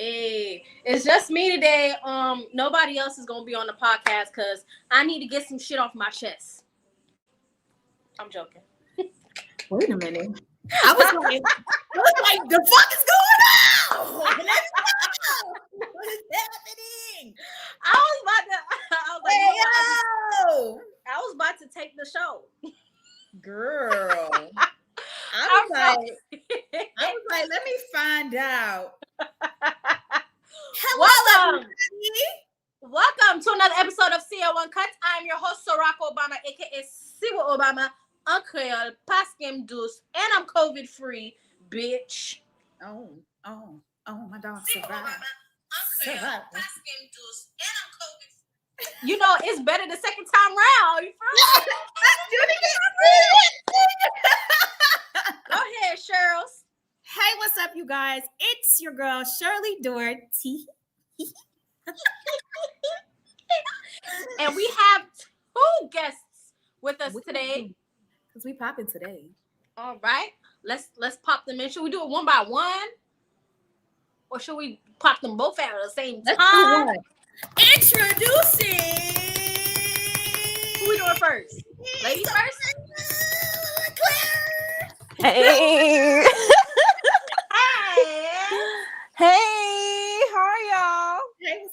Hey, it's just me today. Nobody else is gonna be on the podcast because I need to get some shit off my chest. I'm joking. Wait a minute. I was like, the fuck is going on? Let me know. What is happening? I was like, Hey, yo. I was about to take the show. Girl. I was like, let me find out. Hello, Welcome to another episode of CO1 Cuts. I'm your host, Ciroc Obama, aka Siwa Obama, Uncle Paskim Deuce, and I'm COVID free, bitch. Oh, my dog survived. You know, it's better the second time round. You feel me? Go ahead, Cheryl. Hey, what's up, you guys? It's your girl, Shirley Doherty. And we have two guests with us today. Because we popping today. All right. Let's pop them in. Should we do it one by one? Or should we pop them both out at the same time? Introducing. Who we doing first? Ladies first? Claire. Hey. Hey. How are y'all? Hey,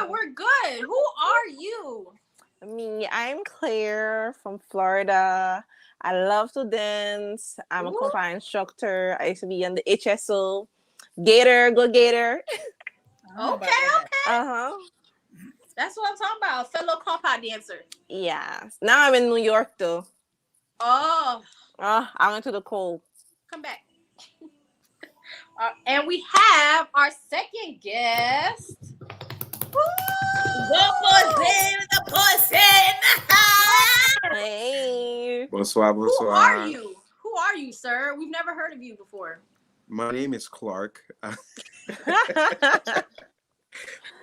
We're good. Who are you? Me, I'm Claire from Florida. I love to dance. I'm a compa instructor. I used to be on the HSO. Gator, go Gator. Okay. Uh-huh. That's what I'm talking about. Fellow compa dancer. Yeah. Now I'm in New York though. Oh. I went to the cold. Come back. And we have our second guest. The pussy. Hey. Bonsoir. Who are you, sir? We've never heard of you before. My name is Clark.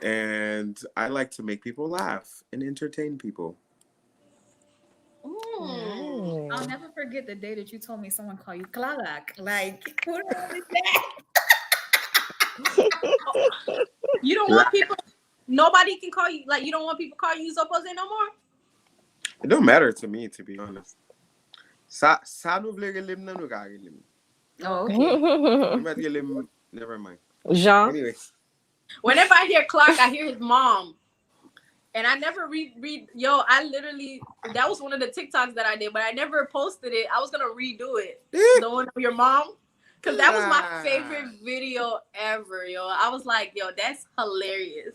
And I like to make people laugh and entertain people. I'll never forget the day that you told me someone called you Clark. Like, what is that? You don't want people, nobody can call you, like, you don't want people to call you Zopose no more? It don't matter to me, to be honest. Oh, okay. Never mind. Jean. Anyway. Whenever I hear Clark, I hear his mom. And I never read. I literally, that was one of the TikToks that I did, but I never posted it. I was going to redo it. The one of your mom. Because that was my favorite video ever, I was like, that's hilarious.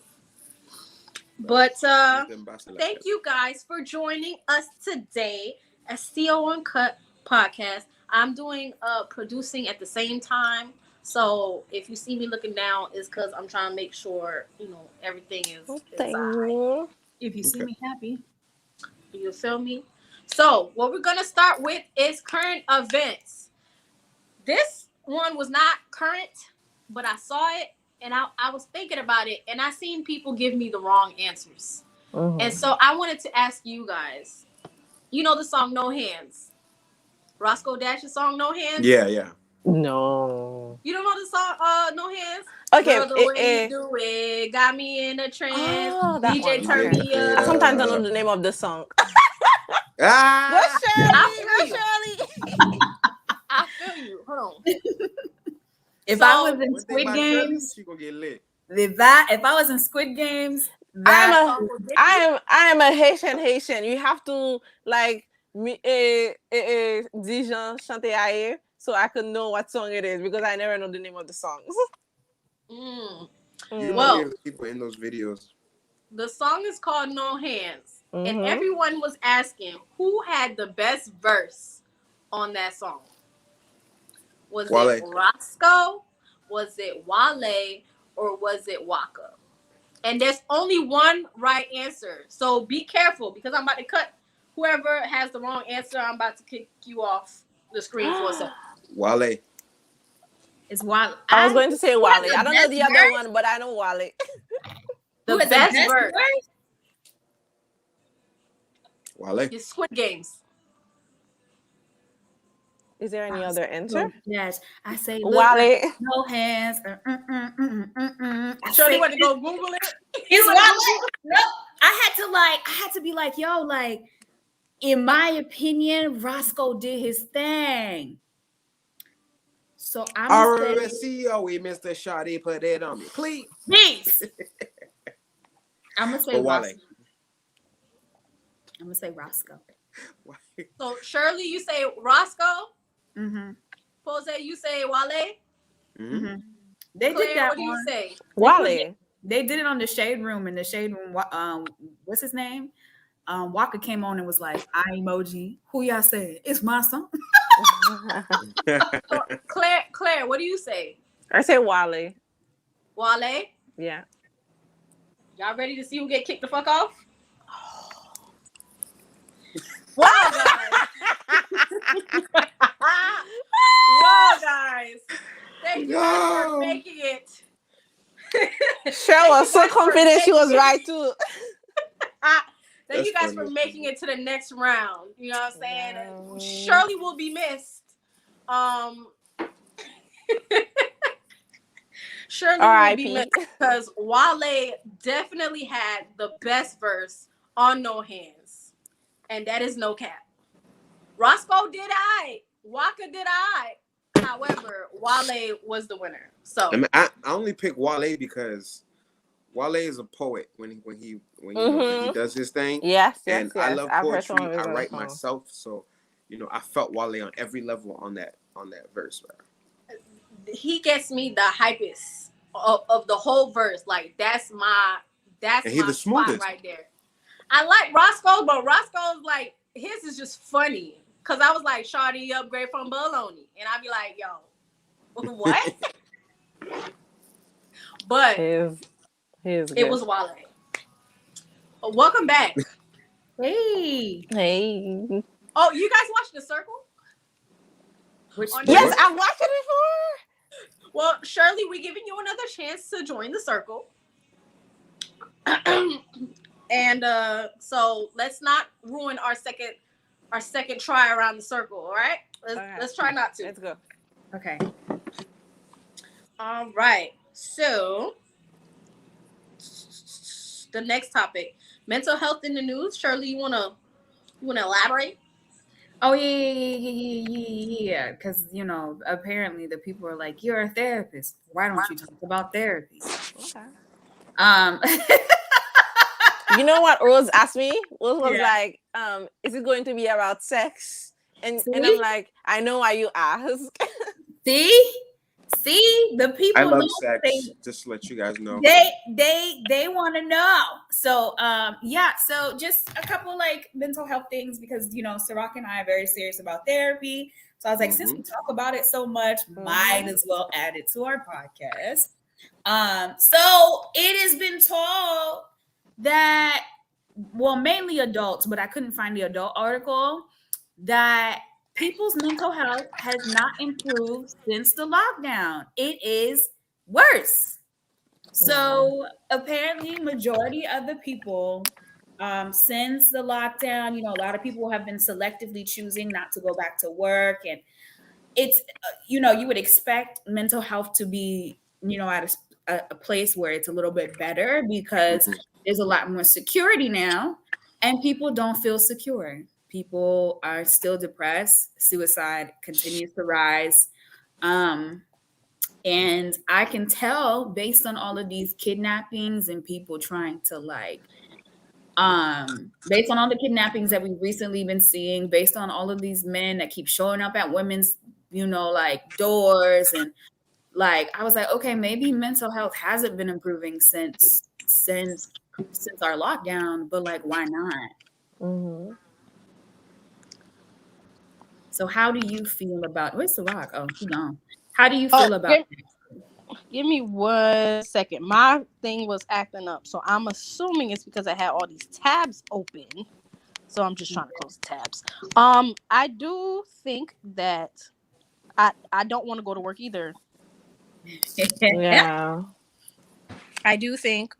But thank you guys for joining us today at CO Uncut Podcast. I'm doing producing at the same time. So if you see me looking down, it's because I'm trying to make sure, everything is You. If you see me happy. You feel me? So what we're going to start with is current events. This one was not current, but I saw it and I was thinking about it and I seen people give me the wrong answers. And so I wanted to ask you guys, you know the song No Hands? Roscoe Dash's song No Hands? Yeah. No. You don't know the song No Hands? Okay. Girl, the way you do it got me in a trance. DJ turn me up. Sometimes I know the name of the song. Go Shirley. I feel you. Hold on. If I was in Squid Games, she gonna get lit. if I was in Squid Games, I am a Haitian. You have to like Dijon chanter aye, so I could know what song it is because I never know the name of the songs. Well, people in those videos. The song is called No Hands, and everyone was asking who had the best verse on that song. Was it Roscoe? Was it Wale? Or was it Waka? And there's only one right answer. So be careful because I'm about to cut whoever has the wrong answer. I'm about to kick you off the screen for a second. Wale. It's Wale. I was going to say Wale. I don't know the other one, but I know Wale. The best verse. Wale. It's Squid Games. Is there any other answer? Yes, I say look, Wale. no hands. I Shorty say went to go Google it. it's Wale. No, I had to be like, yo, like, in my opinion, Roscoe did his thing. So I'm gonna say, RSCOE, Mr. Shawty, put it on me, please. I'm gonna say But Wale. Roscoe. I'm gonna say Roscoe. So Shirley, you say Roscoe. Mm-hmm. Pose, you say Wale. Mm-hmm. They Claire, did that. what do you say? Wale. They did it on the Shade Room. In the Shade Room, what's his name? Walker came on and was like, "I emoji. Who y'all say? It's my son." So, Claire, what do you say? I say Wale. Wale. Yeah. Y'all ready to see who get kicked the fuck off? Wow, guys. Wow, guys. Thank you guys for making it. Cheryl was so confident she was right too. Thank you guys for making it to the next round. You know what I'm saying? Wow. Shirley will be missed. Shirley will be missed because Wale definitely had the best verse on No Hands. And that is no cap. Roscoe did I. Waka did I. However, Wale was the winner. So I only pick Wale because Wale is a poet when he does his thing. Yes. I love poetry. I write myself, so I felt Wale on every level on that verse. Right? He gets me the hypest of the whole verse. Like that's my spot right there. I like Roscoe, but Roscoe's like his is just funny. Cause I was like, Shawty upgrade from bologna. And I'd be like, yo, what? But it was Wale. Welcome back. Hey. Oh, you guys watched The Circle? Yes, I've watched it before. Well, Shirley, we're giving you another chance to join The Circle. And so let's not ruin our second try around the circle, all right? Let's try not to. Let's go. Okay. All right. So the next topic, mental health in the news. Shirley, you wanna elaborate? Oh yeah. Because apparently the people are like, you're a therapist. Why don't you talk about therapy? Okay. You know what Rose asked me? Rose was like, is it going to be about sex? And I'm like, I know why you ask. See, the people I love sex. Just to let you guys know. They want to know. So so just a couple like mental health things because Ciroc and I are very serious about therapy. So I was like, since we talk about it so much, might as well add it to our podcast. So it has been told that, well, mainly adults, but I couldn't find the adult article, that people's mental health has not improved since the lockdown. It is worse. So apparently majority of the people since the lockdown, a lot of people have been selectively choosing not to go back to work. And it's, you would expect mental health to be, at a place where it's a little bit better because there's a lot more security now and people don't feel secure. People are still depressed. Suicide continues to rise. And I can tell based on all of these kidnappings and people trying to based on all the kidnappings that we've recently been seeing, based on all of these men that keep showing up at women's, doors. And I was like, okay, maybe mental health hasn't been improving since our lockdown, but why not? Mm-hmm. So how do you feel about where's the rock? Oh, he gone. How do you feel about it? Give me 1 second. My thing was acting up, so I'm assuming it's because I had all these tabs open. So I'm just trying to close the tabs. I do think that I don't want to go to work either. Yeah. I do think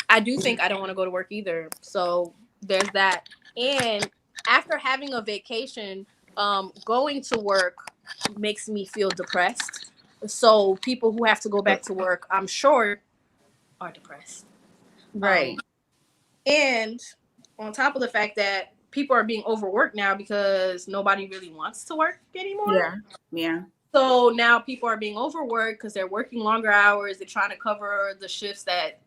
I don't want to go to work either. So there's that. And after having a vacation going to work makes me feel depressed. So people who have to go back to work, I'm sure, are depressed. Right. And on top of the fact that people are being overworked now because nobody really wants to work anymore. Yeah. Yeah. So now people are being overworked because they're working longer hours. They're trying to cover the shifts that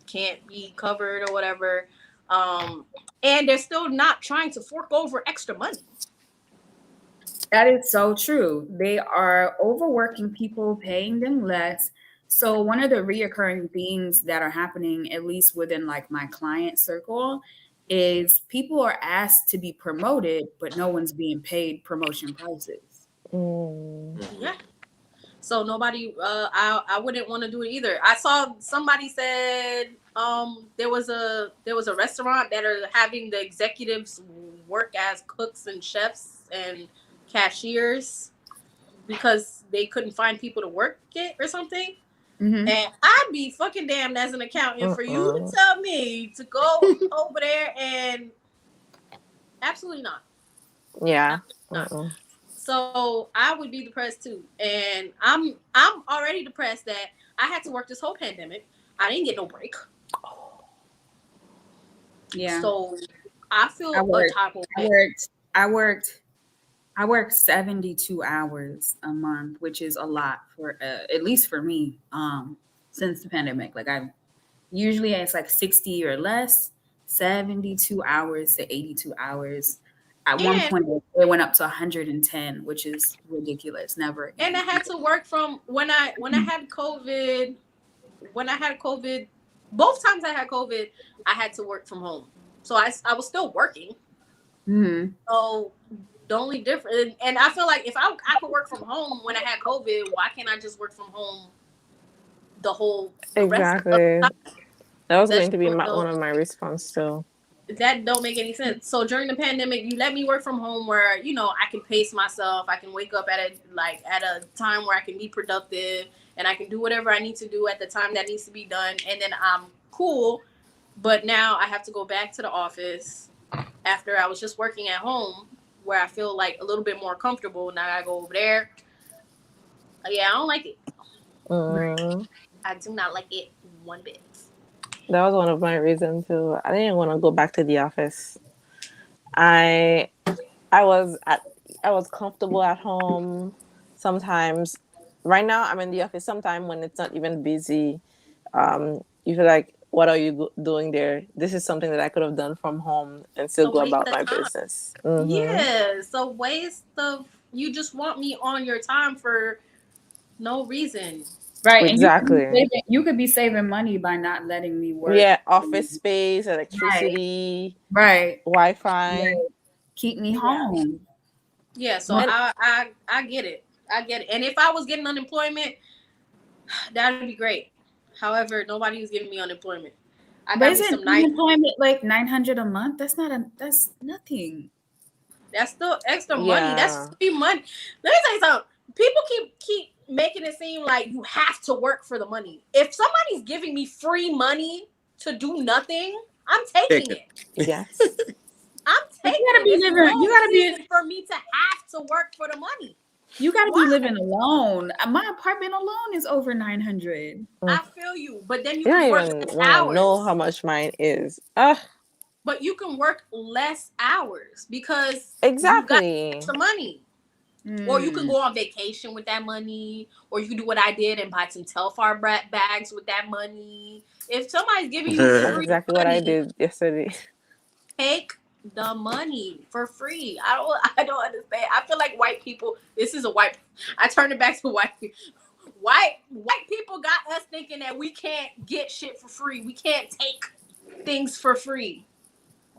can't be covered or whatever. And they're still not trying to fork over extra money. That is so true. They are overworking people, paying them less. So one of the reoccurring themes that are happening, at least within like my client circle, is people are asked to be promoted, but no one's being paid promotion prices. Yeah. So nobody, I wouldn't want to do it either. I saw somebody said there was a restaurant that are having the executives work as cooks and chefs and cashiers because they couldn't find people to work it or something. Mm-hmm. And I'd be fucking damned as an accountant for you to tell me to go over there and absolutely not. Yeah. Absolutely not. So I would be depressed too. And I'm already depressed that I had to work this whole pandemic. I didn't get no break. Yeah. So I feel I worked 72 hours a month, which is a lot for at least for me since the pandemic. Like I usually it's like 60 or less, 72 hours to 82 hours. At one point, it went up to 110, which is ridiculous. Never again. And I had to work from when I had COVID. When I had COVID, both times I had COVID, I had to work from home. So I was still working. Mm-hmm. So the only difference, and I feel like if I could work from home when I had COVID, why can't I just work from home the exactly. Rest of the time? That was going to be one of my response too. That don't make any sense. So during the pandemic, you let me work from home where, you know, I can pace myself. I can wake up at a time where I can be productive and I can do whatever I need to do at the time that needs to be done. And then I'm cool. But now I have to go back to the office after I was just working at home where I feel like a little bit more comfortable. Now I go over there. Yeah, I don't like it. I do not like it one bit. That was one of my reasons too. I didn't want to go back to the office. I was comfortable at home. Sometimes, right now I'm in the office. Sometimes when it's not even busy, you feel like, what are you doing there? This is something that I could have done from home and still go about my business. Mm-hmm. Yeah, so waste of, you just want me on your time for no reason. Right, exactly. And you could be saving money by not letting me work. Yeah, office space, electricity, right, Wi-Fi. Right. Keep me home. Yeah, so I get it. I get it. And if I was getting unemployment, that would be great. However, nobody was giving me unemployment. I got some unemployment like $900 a month. That's nothing. That's still extra money. That's free money. Let me tell you something. People keep making it seem like you have to work for the money. If somebody's giving me free money to do nothing, I'm taking it. Yes. I'm taking it. You gotta be for me to have to work for the money. You gotta be living alone. My apartment alone is over $900. I feel you, but then you can work less hours. Know how much mine is. But you can work less hours because exactly you got extra money. Or you can go on vacation with that money, or you can do what I did and buy some Telfar bags with that money. If somebody's giving you free exactly money, what I did yesterday. Take the money for free. I don't understand. I feel like white people. I turn it back to white people. White people got us thinking that we can't get shit for free. We can't take things for free.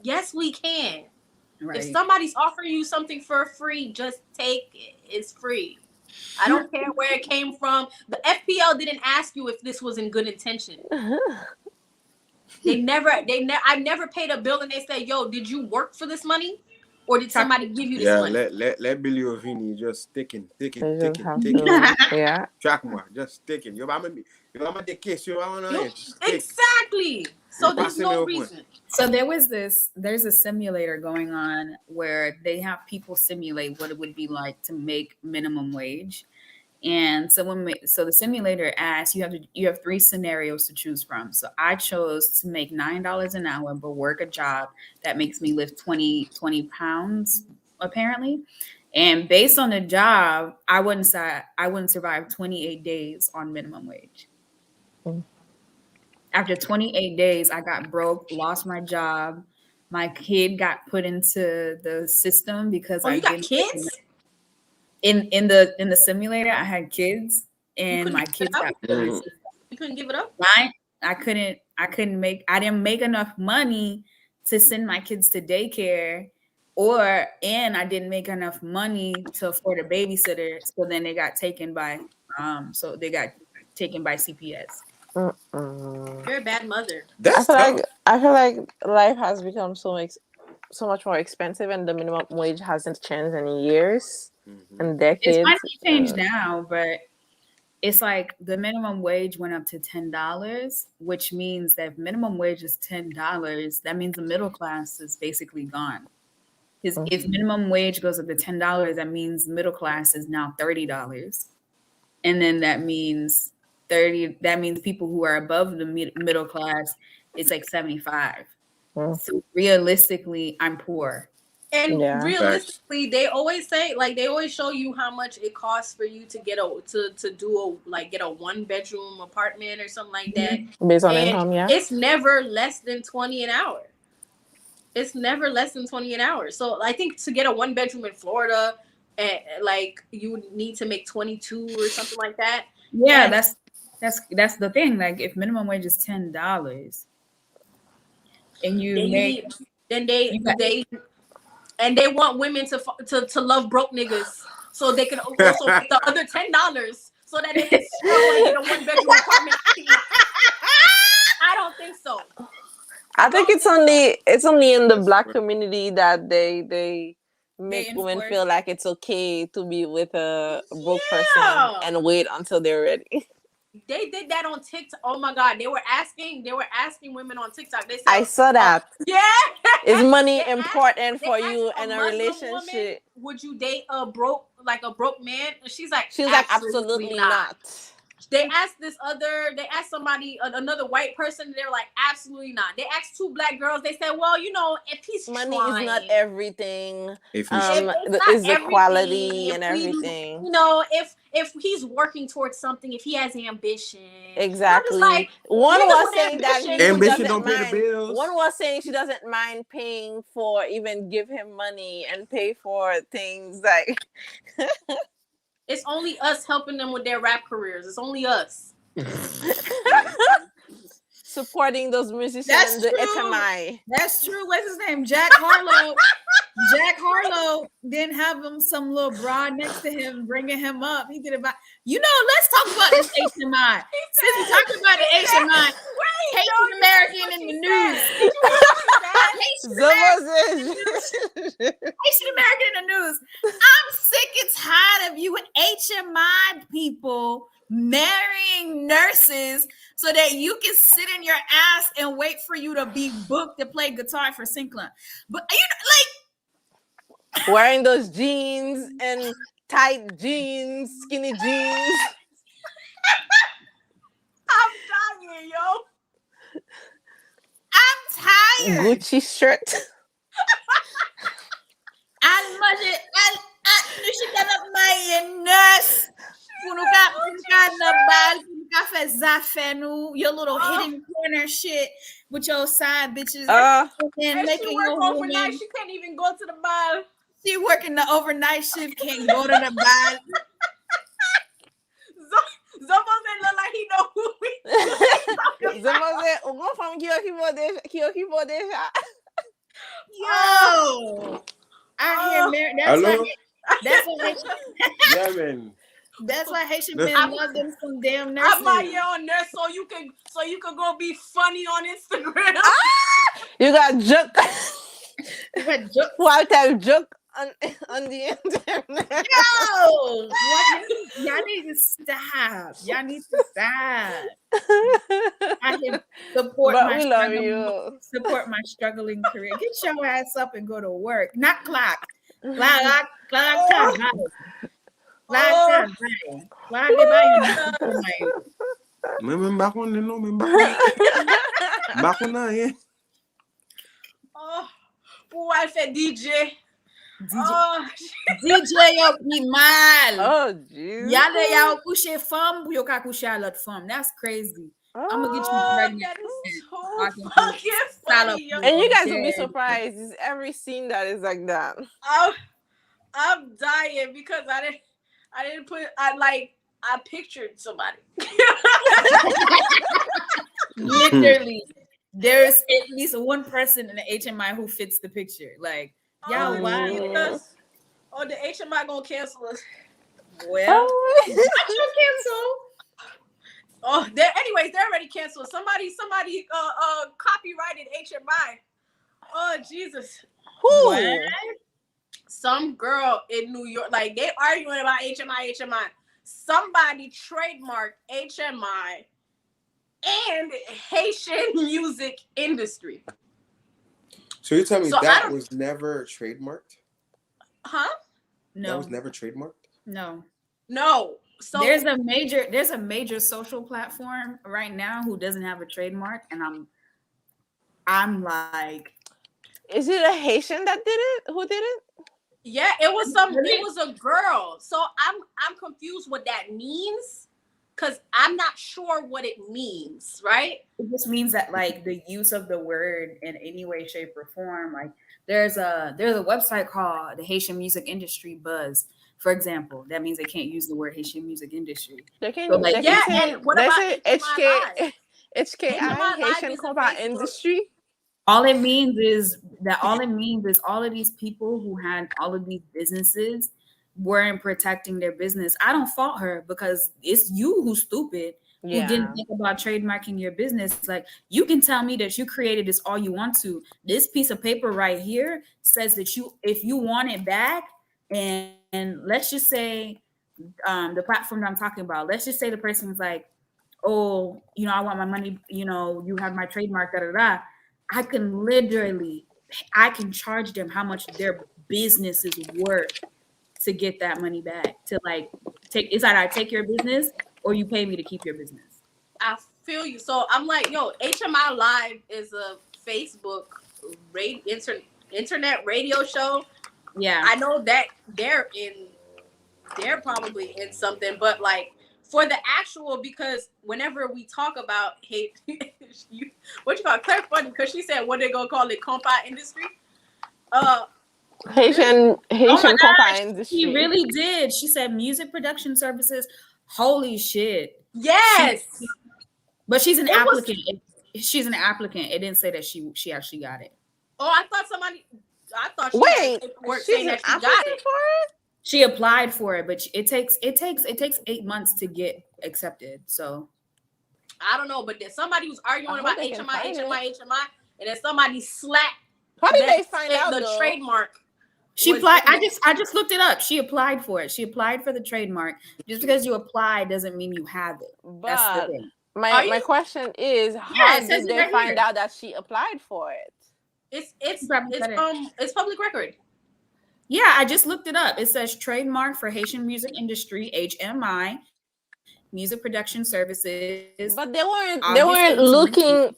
Yes, we can. Right. If somebody's offering you something for free, just take it. It's free. I don't care where it came from. The FPL didn't ask you if this was in good intention. I never paid a bill and they said, "Yo, did you work for this money, or did somebody give you this money?" let Billy Ovini just sticking. Yeah. Track more, just sticking. You want me the case? You want exactly. So there's no reason. So there's a simulator going on where they have people simulate what it would be like to make minimum wage. And so the simulator asks, you have 3 scenarios to choose from. So I chose to make $9 an hour, but work a job that makes me lift 20 pounds, apparently. And based on the job, I wouldn't survive 28 days on minimum wage. After 28 days, I got broke, lost my job. My kid got put into the system because you got kids? In the simulator, I had kids, and my kids got put in the system. You couldn't give it up? I didn't make enough money to send my kids to daycare, and I didn't make enough money to afford a babysitter. So then they got taken by CPS. You're a bad mother. I feel like life has become so much more expensive, and the minimum wage hasn't changed in years and decades. It's finally changed now, but it's like the minimum wage went up to $10, which means that if minimum wage is $10, that means the middle class is basically gone. Because if minimum wage goes up to $10, that means middle class is now $30, and then that means people who are above the middle class, it's like 75. So realistically, I'm poor. And realistically, they always say, like, they always show you how much it costs for you to get get a 1-bedroom apartment or something like that. Based on income, yeah. It's never less than $20 an hour. It's never less than $20 an hour. So I think to get a 1-bedroom in Florida, like, you would need to make 22 or something like that. Yeah, and that's the thing. Like, if minimum wage is $10, and they want women to love broke niggas, so they can also make the other $10 so that they can still get a 1-bedroom apartment. I don't think so. I think it's only in the Black community that they make women feel like it's okay to be with a broke person and wait until they're ready. They did that on TikTok. Oh my God. They were asking women on TikTok. They said, I saw that. Yeah. Is money important for you in a relationship? Woman, would you date a broke man? And she's like, absolutely not. They asked somebody, another white person, they're like, absolutely not. They asked 2 Black girls, they said, well, if he's money trying, is not everything. It's the quality and everything. If he's working towards something, if he has ambition. Exactly. Like, one was saying that ambition don't pay the bills. One was saying she doesn't mind paying for, even give him money and pay for things like. It's only us helping them with their rap careers. It's only us. Supporting those musicians in the HMI. That's true. What's his name? Jack Harlow. Jack Harlow didn't have him some little broad next to him, bringing him up. He did it by, let's talk about this HMI. Since we talking about the HMI, Haitian American in the news. Haitian American in the news. I'm sick and tired of you and HMI people marrying nurses so that you can sit in your ass and wait for you to be booked to play guitar for Sinclair. But wearing those jeans and tight jeans, skinny jeans. I'm dying, yo. I'm tired. Gucci shirt. Your little hidden corner shit with your side bitches and making your overnight. She can't even go to the bar. She working the overnight shift, can't go to the bar. Zomo look like he know who we. Zomo said, "Ugo from Kyoki Deja." Yo, I hear that's why. Yeah, man. That's why Haitian men love them some damn nurses. I'm out here on nurse so you can go be funny on Instagram. You got joke. Wild type joke on the internet. Yo, y'all need to stop. Y'all need to stop. I can support But my we love struggling, you. support my struggling career. Get your ass up and go to work. Not clock. Clock. I said DJ. DJ yo pi mal. Oh, jeez. Yale ya couche femme, yo ka couche à l'autre femme. That's crazy. I'm gonna get you pregnant. That is so fucking funny, yo. And you guys will be surprised. It's every scene that is like that. I'm dying because I didn't put I pictured somebody. Literally, there's at least one person in the HMI who fits the picture. Like, y'all, why? Because, the HMI gonna cancel us. Well, I should cancel. Anyways, they're already canceled. Somebody copyrighted HMI. Oh Jesus. Who? What? Some girl in New York, like they arguing about HMI. Somebody trademarked HMI and Haitian music industry. So you tell me that was never trademarked? Huh? No. That was never trademarked? No. So there's a major social platform right now who doesn't have a trademark, and I'm like, is it a Haitian that did it? Who did it? Yeah, it was a girl. So I'm confused what that means because I'm not sure what it means, right? It just means that like the use of the word in any way, shape, or form. Like there's a website called the Haitian Music Industry Buzz. For example, that means they can't use the word Haitian music industry. They can, so like, and what about HKI, Haitian Combat Industry? All it means is all of these people who had all of these businesses weren't protecting their business. I don't fault her because it's you who's stupid who didn't think about trademarking your business. Like, you can tell me that you created this all you want to. This piece of paper right here says that if you want it back, and let's just say the platform that I'm talking about, let's just say the person was like, oh, I want my money, you have my trademark, da-da-da. I can charge them how much their business is worth to get that money back. To like it's either I take your business or you pay me to keep your business. I feel you. So I'm like, HMI Live is a Facebook internet radio show. Yeah, I know that they're probably in something, but like for the actual, because whenever we talk about hate, what you call it, Claire funny because she said what they gonna call it, compa industry. Haitian compa industry. She really did. She said music production services. Holy shit. Yes. But she's an applicant. She's an applicant. It didn't say that she actually got it. Oh, I thought she saying that she got it for it. She applied for it, but it takes 8 months to get accepted. So I don't know, but then somebody was arguing about HMI, and then somebody slapped. How did they find out the trademark? She applied. I just looked it up. She applied for it. She applied for the trademark. Just because you apply doesn't mean you have it. But that's the thing. My question is, how did they find out that she applied for it? It's public record. Yeah, I just looked it up. It says trademark for Haitian music industry, HMI, music production services. But they weren't looking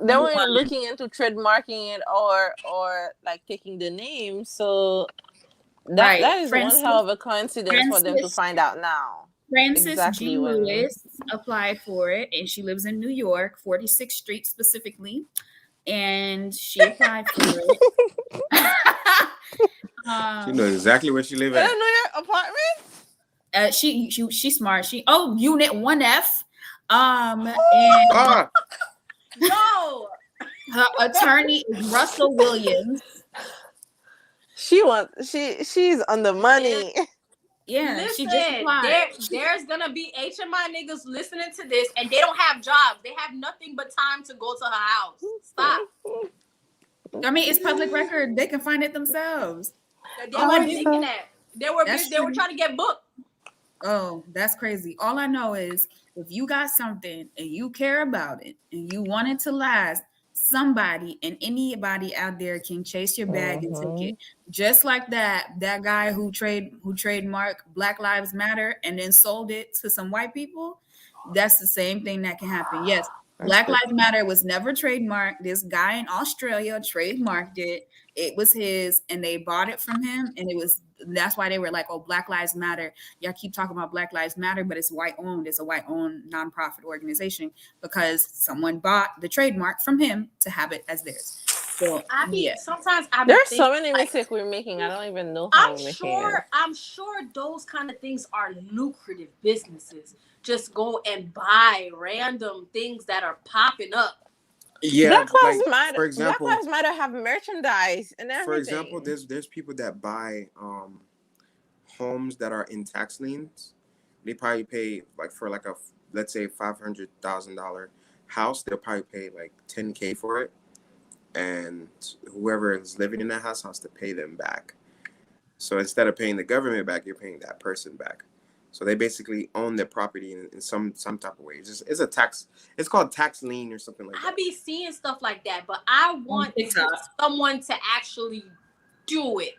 into trademarking it or like taking the name. So that is one hell of a coincidence for them to find out now. Frances G. Lewis applied for it, and she lives in New York, 46th Street specifically, and she applied for it. She knows exactly where she lives at. In a New York apartment? She's smart. Unit 1F. No. Her attorney is Russell Williams. She's on the money. Yeah, listen, she just applied. There's gonna be HMI niggas listening to this, and they don't have jobs. They have nothing but time to go to her house. Stop. I mean, it's public record. They can find it themselves. They weren't thinking that. They were trying to get booked. Oh, that's crazy. All I know is if you got something and you care about it and you want it to last, somebody and anybody out there can chase your bag and take it. Just like that guy who trademarked Black Lives Matter and then sold it to some white people. That's the same thing that can happen. Yes, Black Lives Matter was never trademarked. This guy in Australia trademarked it. It was his, and they bought it from him, and that's why they were like, oh, Black Lives Matter. Y'all keep talking about Black Lives Matter, but it's white owned. It's a white owned nonprofit organization because someone bought the trademark from him to have it as theirs. So sometimes there's so many mistakes we're making. I don't even know how we're making it. I'm sure those kind of things are lucrative businesses. Just go and buy random things that are popping up. Yeah, Black Lives Matter. For example, Black Lives Matter have merchandise and everything. For example, there's people that buy homes that are in tax liens. They probably pay like for like let's say $500,000 house. They'll probably pay like $10,000 for it, and whoever is living in that house has to pay them back. So instead of paying the government back, you're paying that person back. So they basically own their property in some type of way. It's a tax. It's called tax lien or something like that. I be seeing stuff like that, but I want someone to actually do it.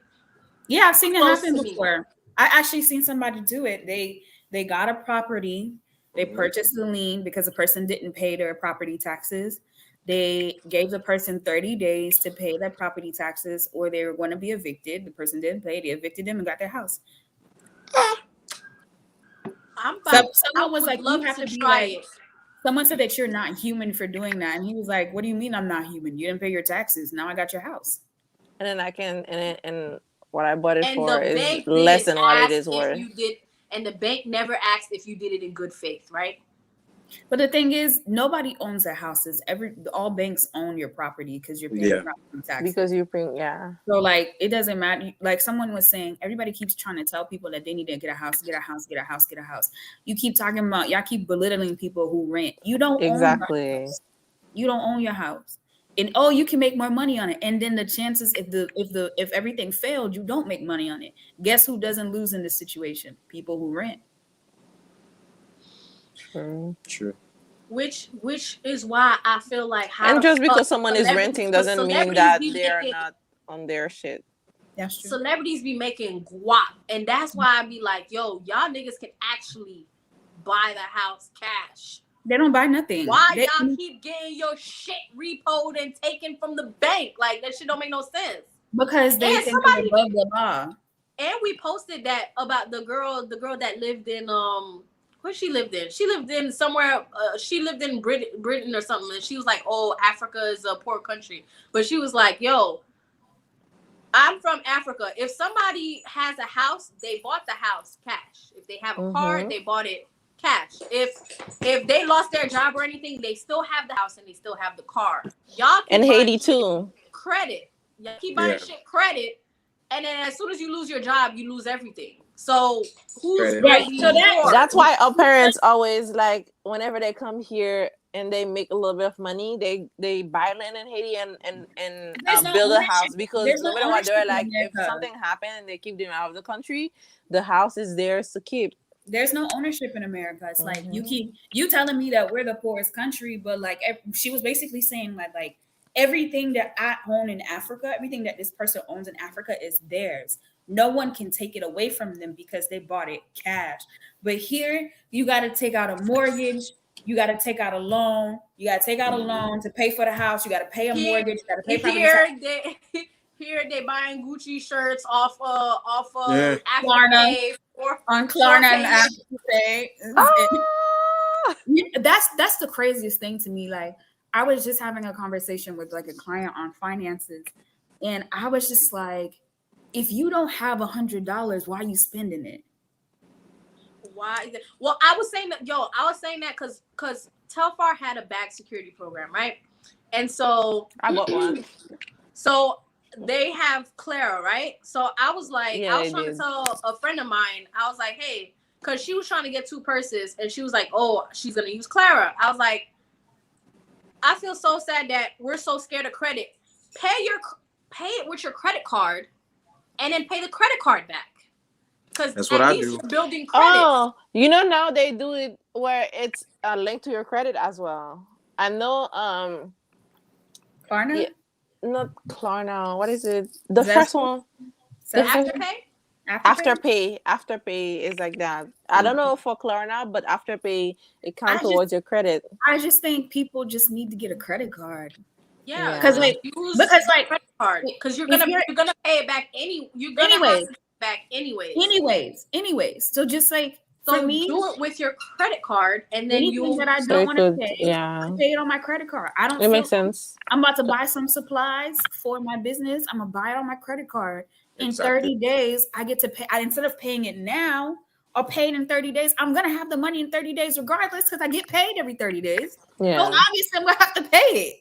Yeah, I've seen it happen before. I actually seen somebody do it. They got a property. They purchased the lien because the person didn't pay their property taxes. They gave the person 30 days to pay their property taxes, or they were going to be evicted. The person didn't pay. They evicted them and got their house. Someone was like, you have to be like, someone said that you're not human for doing that. And he was like, what do you mean I'm not human? You didn't pay your taxes. Now I got your house. And then I can, and what I bought it for is less than what it is worth. And the bank never asked if you did it in good faith, right? But the thing is, nobody owns their houses. All banks own your property because you're paying property taxes. Because you bring, So like, it doesn't matter. Like someone was saying, everybody keeps trying to tell people that they need to get a house, get a house, get a house, get a house. You keep talking about, y'all keep belittling people who rent. You don't own your house. You don't own your house. And you can make more money on it. And then the chances, if everything failed, you don't make money on it. Guess who doesn't lose in this situation? People who rent. True. Which is why I feel like and just because someone is renting doesn't mean that they are not on their shit. That's true. Celebrities be making guap, and that's why I be like, yo, y'all niggas can actually buy the house cash. They don't buy nothing. Why y'all keep getting your shit repoed and taken from the bank? Like that shit don't make no sense. Because they think they're above the law. And we posted that about the girl that lived in where she lived in? She lived in somewhere. She lived in Britain or something. And she was like, "Oh, Africa is a poor country." But she was like, "Yo, I'm from Africa. If somebody has a house, they bought the house cash. If they have a car, they bought it cash. If they lost their job or anything, they still have the house and they still have the car. Y'all and Haiti too. Credit. Y'all keep buying shit credit, and then as soon as you lose your job, you lose everything." So who's right? So that's why our parents always like whenever they come here and they make a little bit of money, they buy land in Haiti and build a house because no matter what, they're like if something happened and they keep them out of the country, the house is theirs to keep. There's no ownership in America. It's like you telling me that we're the poorest country, but like she was basically saying like everything that I own in Africa, everything that this person owns in Africa is theirs. No one can take it away from them because they bought it cash. But here, you got to take out a mortgage. You got to take out a loan. You got to take out a loan to pay for the house. You got to pay a mortgage. You got to pay for Here they buying Gucci shirts off Klarna on Klarna and Afterpay. That's the craziest thing to me. Like I was just having a conversation with like a client on finances, and I was just like, if you don't have $100, why are you spending it? Why? Well, I was saying that because Telfar had a bag security program, right? And so I bought one. So they have Clara, right? So I was like, I was trying to tell a friend of mine, I was like, hey, because she was trying to get 2 purses, and she was like, oh, she's gonna use Clara. I was like, I feel so sad that we're so scared of credit. Pay it with your credit card. and then pay the credit card back. Because That's at what I least do. you're building credit. Oh, you know, now they do it where it's linked to your credit as well. I know. Klarna? Yeah, not Klarna. What is it? The Zest? first one. The Zest? first Afterpay? Afterpay? Afterpay is like that. I don't know for Klarna, but Afterpay it counts I just- towards your credit. I just think people just need to get a credit card. Yeah, Because, like, use because, like, credit card because you're if gonna pay it back you're gonna Anyways. have to pay it back anyways. So just like So for me, do it with your credit card, and then anything that I So don't it want to could, pay, yeah, I pay it on my credit card. I don't. it makes sense. I'm about to buy some supplies for my business. I'm gonna buy it on my credit card. In Exactly. 30 days, I get to pay. Instead of paying it now or paying in 30 days, I'm gonna have the money in 30 days regardless because I get paid every 30 days. Yeah. So obviously, I'm gonna have to pay it.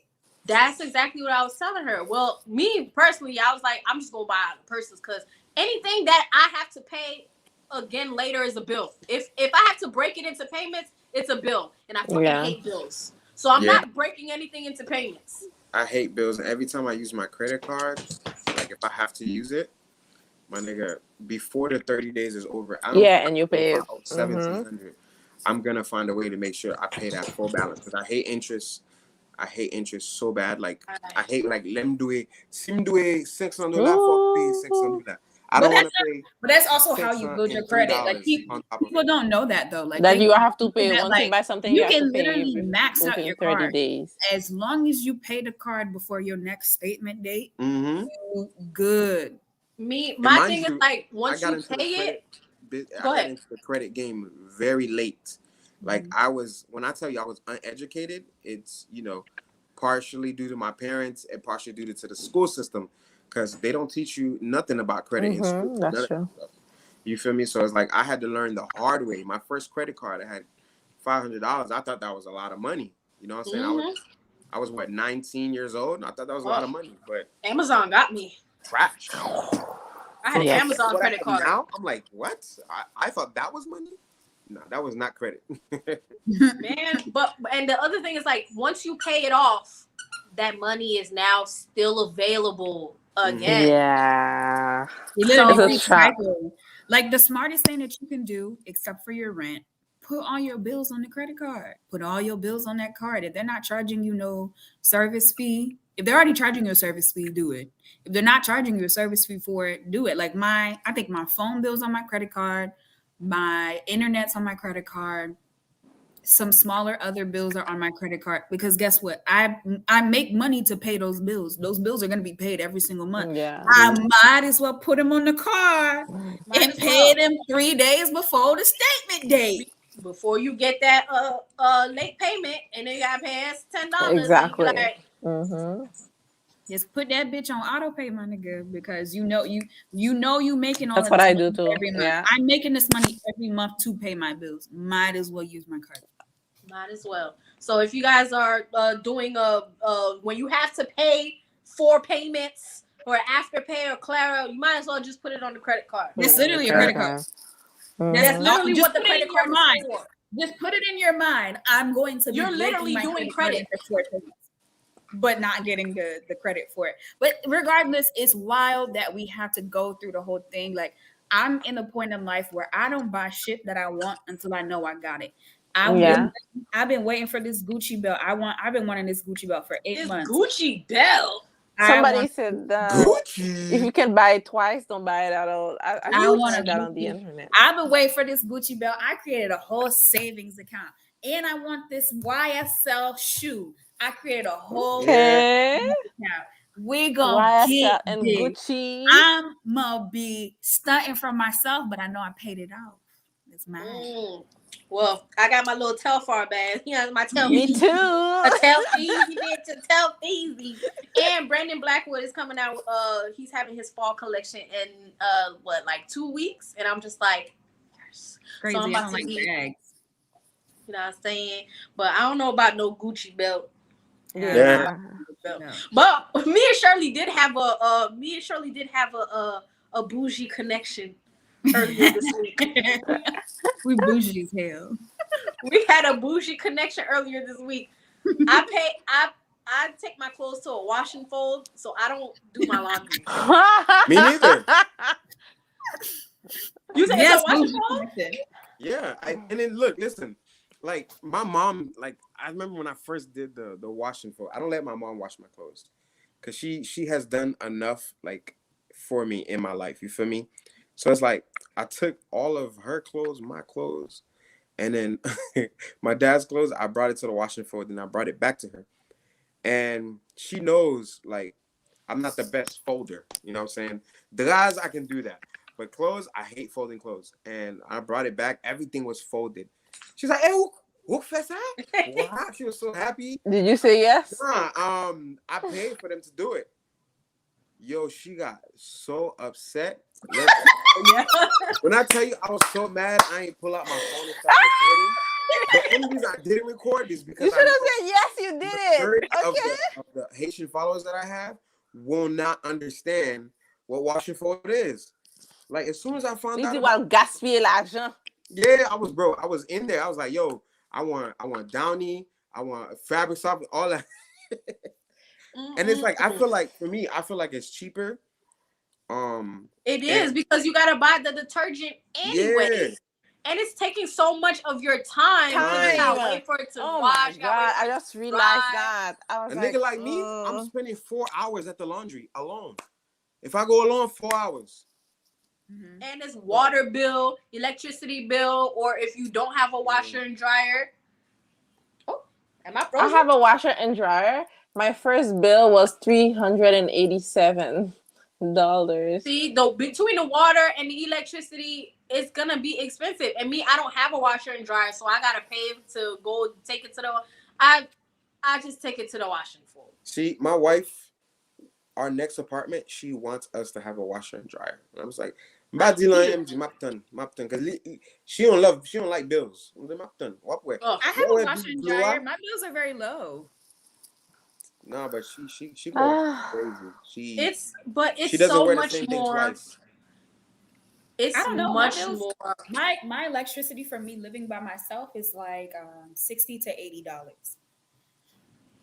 That's exactly what I was telling her. Well, me personally, I was like, I'm just gonna buy purses because anything that I have to pay again later is a bill. If I have to break it into payments, it's a bill, and I fucking hate bills. So I'm not breaking anything into payments. I hate bills, and every time I use my credit card, like if I have to use it, my nigga, before the 30 days is over, I don't and you pay it. 1,700. I'm gonna find a way to make sure I pay that full balance because I hate interest. I hate interest so bad. Like I hate like lem do it, sim do it, $600 for pay $600. I don't want to pay. But that's also how you build your credit. Like people don't know that though. Like that you have to pay that, once like, you buy something. you You have can to pay literally max out within your 30 card days. as long as you pay the card before your next statement date. Mm-hmm. Good. My thing is like once you pay it. I got into the credit game very late. Like when I tell you I was uneducated, it's partially due to my parents and partially due to the school system because they don't teach you nothing about credit in school. That's true. You feel me? So it's like I had to learn the hard way. My first credit card, I had $500. I thought that was a lot of money. You know what I'm saying? I was 19 years old, and I thought that was a lot of money. But Amazon got me. Trash. I had an Amazon credit card. Now I'm like, what? I thought that was money. No, that was not credit. Man, and the other thing is like once you pay it off, that money is now still available again. Yeah. It's a trap. Like the smartest thing that you can do, except for your rent, put all your bills on the credit card. Put all your bills on that card. If they're not charging you no service fee, if they're already charging you a service fee, do it. If they're not charging you a service fee for it, do it. Like I think my phone bill's on my credit card, my internet's on my credit card, some smaller other bills are on my credit card because guess what? I make money to pay those bills. Those bills are going to be paid every single month. Yeah. I might as well put them on the card and pay them 3 days before the statement date. Before you get that late payment and then you got to pay us $10. Exactly. Like, Just put that bitch on auto pay, my nigga, because you making all. That's what I do too. Every month. Yeah. I'm making this money every month to pay my bills. Might as well use my card. Might as well. So if you guys are doing when you have to pay 4 payments or Afterpay or Clara, you might as well just put it on the credit card. It's literally a credit card. That's literally what the credit card is for. Just put it in your mind. I'm going to. You're literally doing credit. But not getting the credit for it. But regardless, it's wild that we have to go through the whole thing. Like I'm in a point in life where I don't buy shit that I want until I know I got it. I've been waiting for this Gucci belt. I've been wanting this Gucci belt for 8 months. Gucci belt. Somebody said if you can buy it twice, don't buy it at all. I want that on the internet. I've been waiting for this Gucci belt. I created a whole savings account, and I want this YSL shoe. I created a whole account. We gonna get and this. Gucci. I'm gonna be stunting for myself, but I know I paid it off. It's mine. Well, I got my little Telfar bag. He has my Telfar. Me too. A Telfeezy bitch, a Telfeezy. And Brandon Blackwood is coming out. He's having his fall collection in 2 weeks, and I'm just like, yes. Crazy. So I'm about I don't like bags. You know what I'm saying? But I don't know about no Gucci belt. Yeah. But me and Shirley did have a bougie connection earlier this week. We bougie as hell. We had a bougie connection earlier this week. I take my clothes to a wash and fold, so I don't do my laundry. Me neither. You said Yes, it's a washing bougie phone? connection. Yeah, and then look, listen, like my mom, like I remember when I first did the washing for. I don't let my mom wash my clothes, cause she has done enough like for me in my life. You feel me? So it's like I took all of her clothes, my clothes, and then my dad's clothes. I brought it to the washing for. Then I brought it back to her, and she knows like I'm not the best folder. You know what I'm saying? The guys I can do that. But clothes, I hate folding clothes. And I brought it back. Everything was folded. She's like, hey, who fess that? Wow. She was so happy. Did you say yes? Nah, I paid for them to do it. Yo, she got so upset. Yeah. When I tell you I was so mad, I ain't pull out my phone and start recording. The only reason I didn't record is because You should have said yes. You did it. majority Okay. of the Haitian followers that I have will not understand what washing for it is. Like as soon as I found You out do about want gaspiller l'argent. yeah, I was in there. I was like, yo, I want Downy, I want fabric soft, all that. And it's like I feel like for me, I feel like it's cheaper. It is because you gotta buy the detergent anyway. Yeah. And it's taking so much of your time. You gotta wait for it to Oh wash. my God. I just realized that. I was A like, nigga like me, I'm spending 4 hours at the laundry alone. If I go alone, 4 hours. And it's water bill, electricity bill, or if you don't have a washer and dryer. Oh, am I frozen? I have a washer and dryer. My first bill was $387. See, between the water and the electricity, it's gonna be expensive. And me, I don't have a washer and dryer, so I gotta pay to go take it to the. I just take it to the washing floor. See, my wife, our next apartment, she wants us to have a washer and dryer. And I was like, Mapton, because she don't like bills. Mapton, what way? I have a washer and dryer. My bills are very low. No, but she goes crazy. It's she doesn't so wear the much same thing more. twice. It's I don't know, much my bills, more. My electricity for me living by myself is like $60 to $80,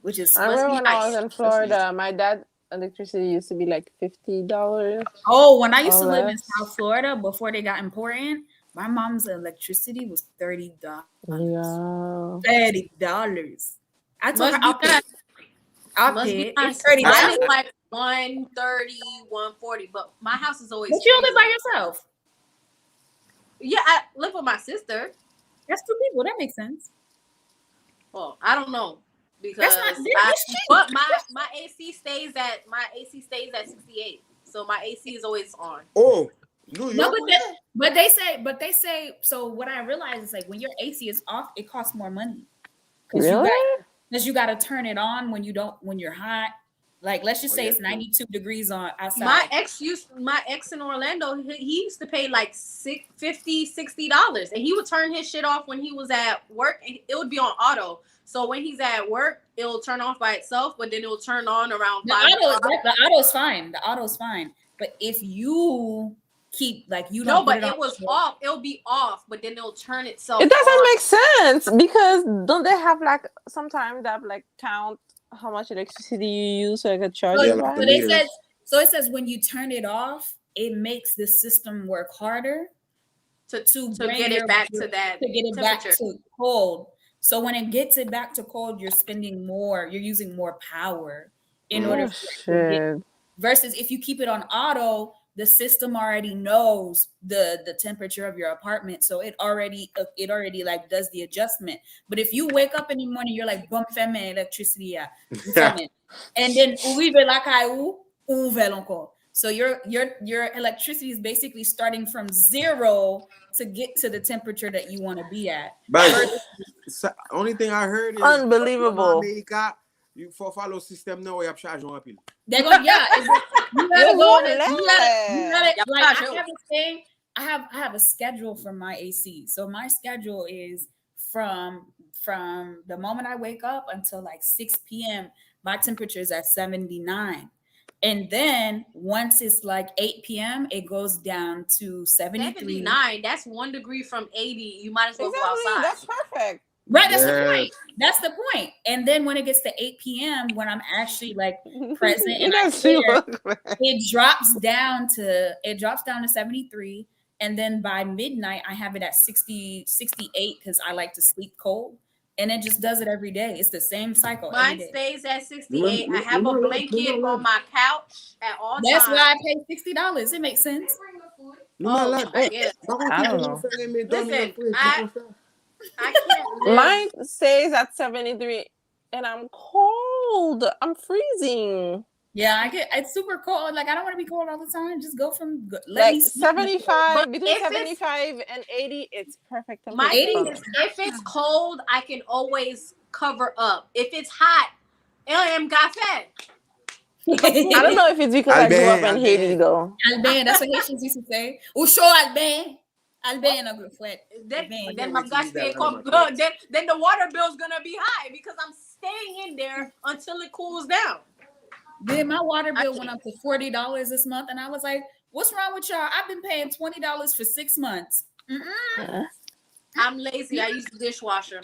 which is. I remember when I was in Florida, my dad's electricity used to be like $50. Oh, when I used to live in South Florida before they got important, my mom's electricity was $30. Yeah. $30. I told her I'll pay. It's $30. Mine is like $130, $140, but my house is always. But you don't live by yourself. Yeah, I live with my sister. That's two people. That makes sense. Well, I don't know because That's not, but my AC stays at 68, so my AC is always on. Oh, New York. No, but they say. So what I realize is like when your AC is off, it costs more money. Really? Because you got to turn it on when you're hot. Like let's just say it's 92 degrees on outside. My ex in Orlando, he used to pay like $50, $60, and he would turn his shit off when he was at work, and it would be on auto. So when he's at work, it will turn off by itself, but then it will turn on around the 5 auto. The auto's fine. The auto's fine. But if you keep like you don't, but it was off. It'll be off, but then it'll turn itself. It doesn't on. make sense because don't they have like sometimes they have like count how much electricity you use so I could charge you? But it says when you turn it off, it makes the system work harder to get it back to that to get it back to cold. So when it gets it back to cold, you're spending more. You're using more power in order to versus if you keep it on auto. The system already knows the temperature of your apartment, so it already like does the adjustment. But if you wake up in the morning, you're like, "Bon femme electricity, and then so your electricity is basically starting from 0 to get to the temperature that you want to be at. But only thing I heard is unbelievable. You follow system now, you have charge on appeal. They're going, you gotta go. Like I have a thing. I have a schedule for my AC. So my schedule is from the moment I wake up until like 6 p.m. My temperature is at 79. And then once it's like 8 p.m., it goes down to 73. 79. That's 1 degree from 80. You might as well go outside. That's perfect. Right, that's the point. That's the point. And then when it gets to 8 p.m., when I'm actually like present and it drops down to 73. And then by midnight, I have it at 60, 68 because I like to sleep cold. And it just does it every day. It's the same cycle every Mine day. stays at 68. I have a blanket on my couch at all That's times. why I pay $60. It makes sense. Oh, I guess. I don't know. Listen, I can't live. Mine stays at 73, and I'm cold. I'm freezing. Yeah, it's super cold. Like I don't want to be cold all the time. Just go from Like 75, But between if it's- 75 and 80, it's perfect. My thing is, if it's cold, I can always cover up. If it's hot, I'm got fat. I don't know if it's because I grew up in Haiti though. Albin, that's what Haitians used to say. Usho Albin. Albin no flat. Then my gosh, then the water bill's gonna be high because I'm staying in there until it cools down. Then my water bill went up to $40 this month, and I was like, "What's wrong with y'all? I've been paying $20 for 6 months." I'm lazy. I use the dishwasher.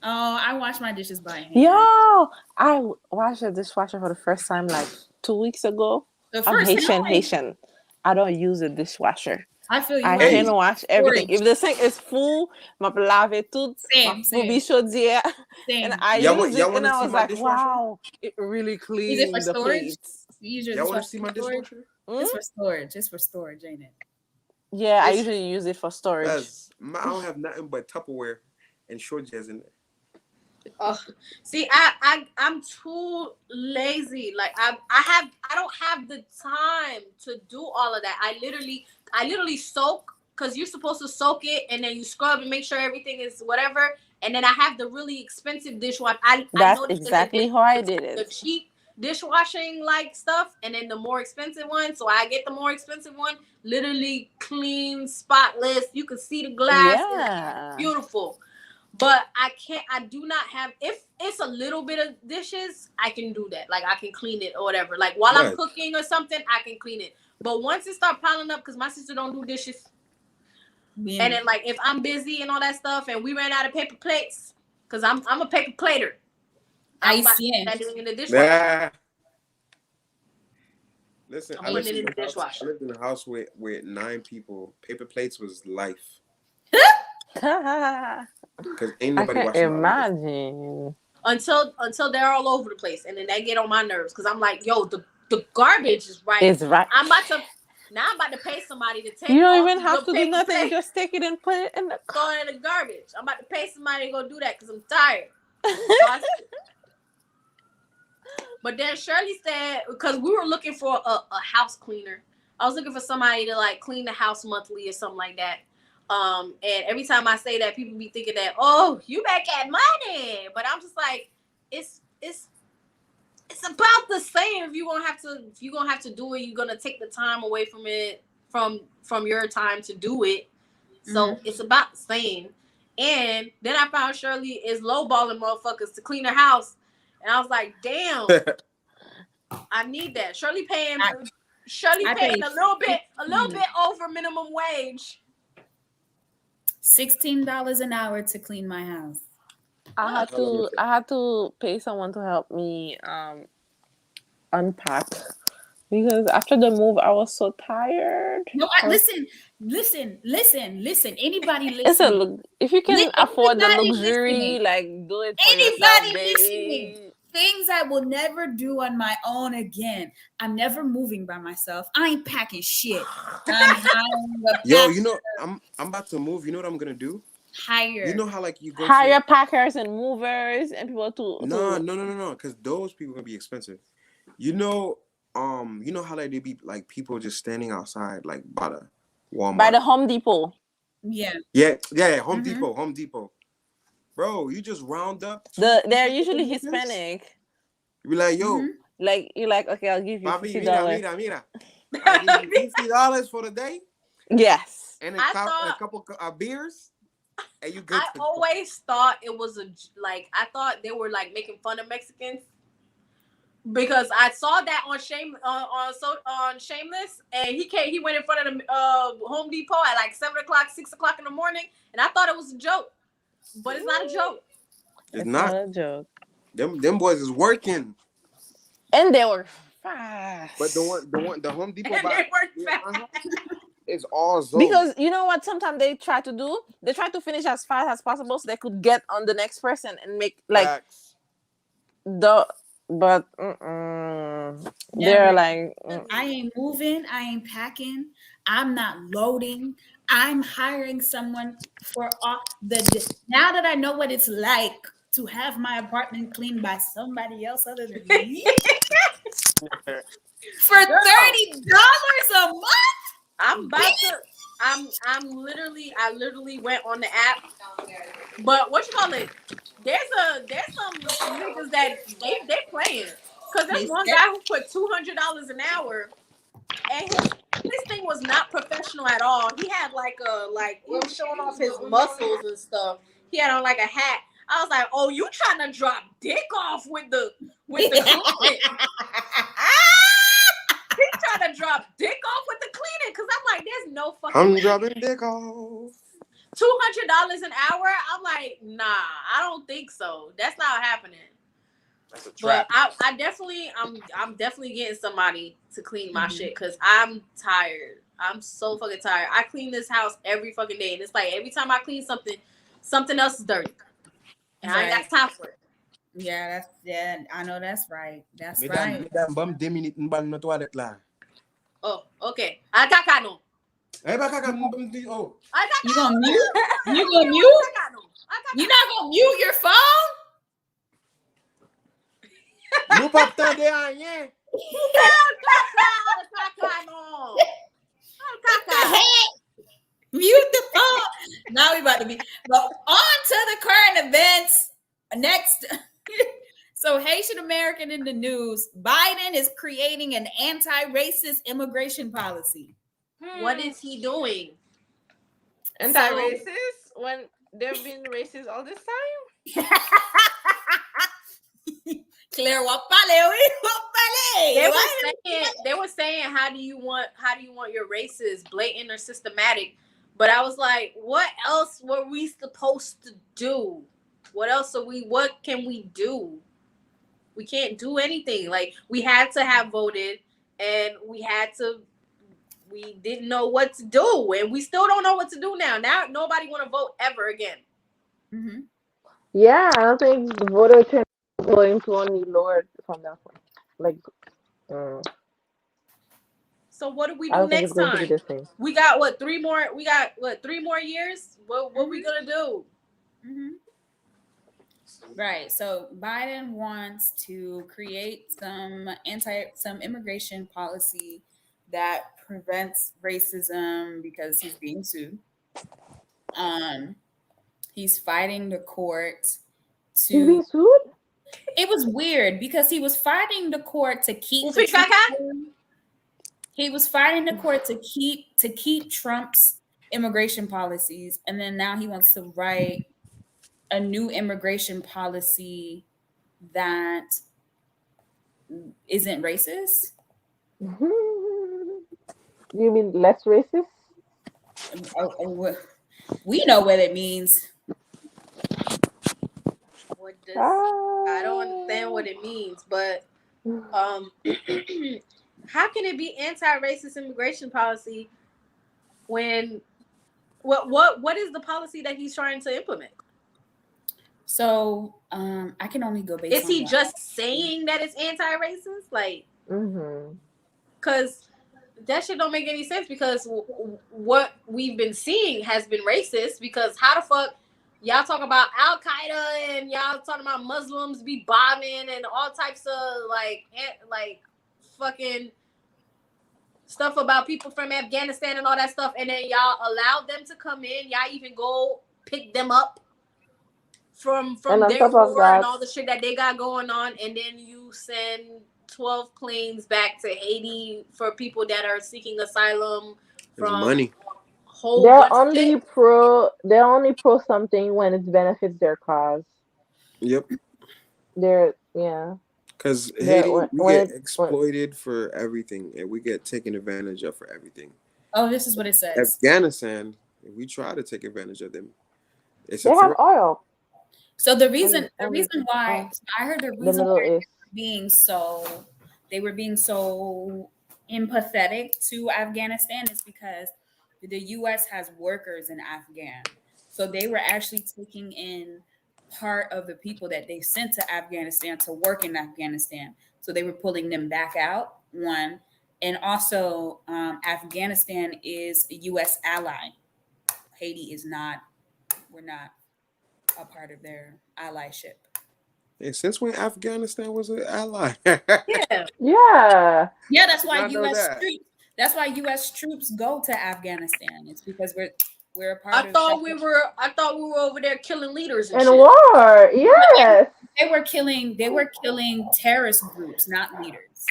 Oh, I wash my dishes by hand. Yo, I washed the dishwasher for the first time like 2 weeks ago. I'm Haitian. I don't use a dishwasher. I feel you. I can wash everything. If the sink is full, I lave it tout. Same. And I use it, and I was like, wow, it really cleans it for the storage? plates. Y'all want to see my dishwasher? It's for storage. It's for storage, ain't it? Yeah, I usually use it for storage. I don't have nothing but Tupperware and short jazz in there. See, I'm too lazy. Like I don't have the time to do all of that. I literally soak, because you're supposed to soak it and then you scrub and make sure everything is whatever. And then I have the really expensive dishwasher. That's exactly how I did it. The cheap dishwashing like stuff, and then the more expensive one. So I get the more expensive one, literally clean, spotless. You can see the glass. Yeah. It's beautiful. But I do not have, if it's a little bit of dishes, I can do that. Like I can clean it or whatever. Like while I'm cooking or something, I can clean it. But once it start piling up, because my sister don't do dishes. Yeah. And then like if I'm busy and all that stuff and we ran out of paper plates, because I'm a paper plater. I'm doing in the dishwasher. Listen, I lived in a house with 9 people. Paper plates was life. Because ain't nobody I watching. can imagine. Until they're all over the place, and then they get on my nerves because I'm like, yo, the garbage is right. It's right. I'm about to pay somebody to take. You don't even have to do nothing. Plate. Just take it and put it in the throw it in the garbage. I'm about to pay somebody to go do that because I'm tired. But then Shirley said, because we were looking for a house cleaner. I was looking for somebody to like clean the house monthly or something like that. And every time I say that, people be thinking that, oh, you make that money. But I'm just like, it's about the same. If you're gonna have to do it, you're gonna take the time away from it, from your time to do it. So it's about the same. And then I found Shirley is lowballing motherfuckers to clean her house. And I was like, damn, I need that. Shirley paying a little bit over minimum wage. $16 an hour to clean my house. I had to pay someone to help me unpack because after the move I was so tired. No, listen. Anybody listen? If you can afford the luxury, like do it for yourself, baby. Things I will never do on my own again. I'm never moving by myself. I ain't packing shit. Yo, you know, I'm about to move. You know what I'm gonna do? Hire. You know how like you go hire packers and movers and people to No, because those people gonna be expensive. You know how like they be like people just standing outside like by the Walmart, by the Home Depot. Yeah. Home Depot. Bro, you just round up. They're usually Hispanic. You be like, yo. Like, you're like, okay, I'll give you $50. Mira. I'll give you $50 for the day. Yes. And a couple of beers. And you good. I always thought it was I thought they were like making fun of Mexicans. Because I saw that on Shameless, and he went in front of the Home Depot at like 7 o'clock, 6 o'clock in the morning, and I thought it was a joke. But it's not a joke. It's not a joke. Them boys is working. And they were fast. But the Home Depot. They work fast. It's all zones. Because you know what? Sometimes they try to do. They try to finish as fast as possible so they could get on the next person and make like Facts. the. But they're like. I ain't moving. I ain't packing. I'm not loading. I'm hiring someone for all now that I know what it's like to have my apartment cleaned by somebody else other than me for $30 a month. I'm about to. I literally went on the app. But what you call it? There's some niggas that they playing. Cause there's one guy who put $200 an hour, and his thing was not professional at all. He had like it was showing off his muscles and stuff. He had on like a hat. I was like, oh, you trying to drop dick off with the cleaning. He trying to drop dick off with the cleaning. Cause I'm like, there's no fucking I'm way. dropping dick off. $200 an hour? I'm like, nah, I don't think so. That's not happening. That's a trap. But I'm definitely getting somebody to clean my shit because I'm tired. I'm so fucking tired. I clean this house every fucking day, and it's like every time I clean something else is dirty, and I ain't got time for it. Yeah, I know that's right. That's Mesdames, right. mesdames, bon, 2 minutes, nous allons dans la toilette là. Oh, okay. I got no. Eh, bah, kaka, nous allons dire, oh. You gonna mute? You gonna mute? You not gonna mute your phone? Nous pas attendre rien. Mute the phone. Now we about to be. But on to the current events. Next. So Haitian American in the news. Biden is creating an anti-racist immigration policy. What is he doing? Anti-racist when they've been racist all this time. Claire, what They were saying, how do you want your races, blatant or systematic? But I was like, what else were we supposed to do? What can we do? We can't do anything. Like, we had to have voted, and we didn't know what to do, and we still don't know what to do now. Now nobody want to vote ever again. Mm-hmm. Yeah, I don't think the voter turn is going to only lower from that point. Like, so what do we I do don't think next it's going to time? be the same. We got what, 3 more? We got what, 3 more years? What are we gonna do? Mm-hmm. Right. So Biden wants to create some immigration policy that prevents racism because he's being sued. He's fighting the court to. He's being sued? It was weird because he was fighting the court to keep. He was fighting the court to keep Trump's immigration policies, and then now he wants to write a new immigration policy that isn't racist. You mean less racist? We know what it means. I don't understand what it means, but how can it be anti-racist immigration policy when what is the policy that he's trying to implement? So I can only go based. Is he just saying that it's anti-racist? Like, because that shit don't make any sense. Because what we've been seeing has been racist. Because how the fuck y'all talk about Al Qaeda and y'all talking about Muslims be bombing and all types of like fucking stuff about people from Afghanistan and all that stuff, and then y'all allowed them to come in. Y'all even go pick them up from their war and all the shit that they got going on, and then you send 12 planes back to Haiti for people that are seeking asylum from money. They're only pro something when it benefits their cause. Yep. Because Haiti, we get exploited for everything, and we get taken advantage of for everything. Oh, this is what it says. Afghanistan, we try to take advantage of them. They have oil. So the reason why I heard the reason why they were being so empathetic to Afghanistan is because the U.S. has workers in Afghan, so they were actually taking in part of the people that they sent to Afghanistan to work in Afghanistan. So they were pulling them back out. One, and also Afghanistan is a U.S. ally. Haiti is not. We're not a part of their allyship. Hey, since when Afghanistan was an ally? Yeah. Yeah. Yeah, that's Did why not know U.S. that. troops. That's why U.S. troops go to Afghanistan. It's because we're a part I of. thought we were over there killing leaders and And shit. war. Yes. They were killing. They were killing terrorist groups, not leaders.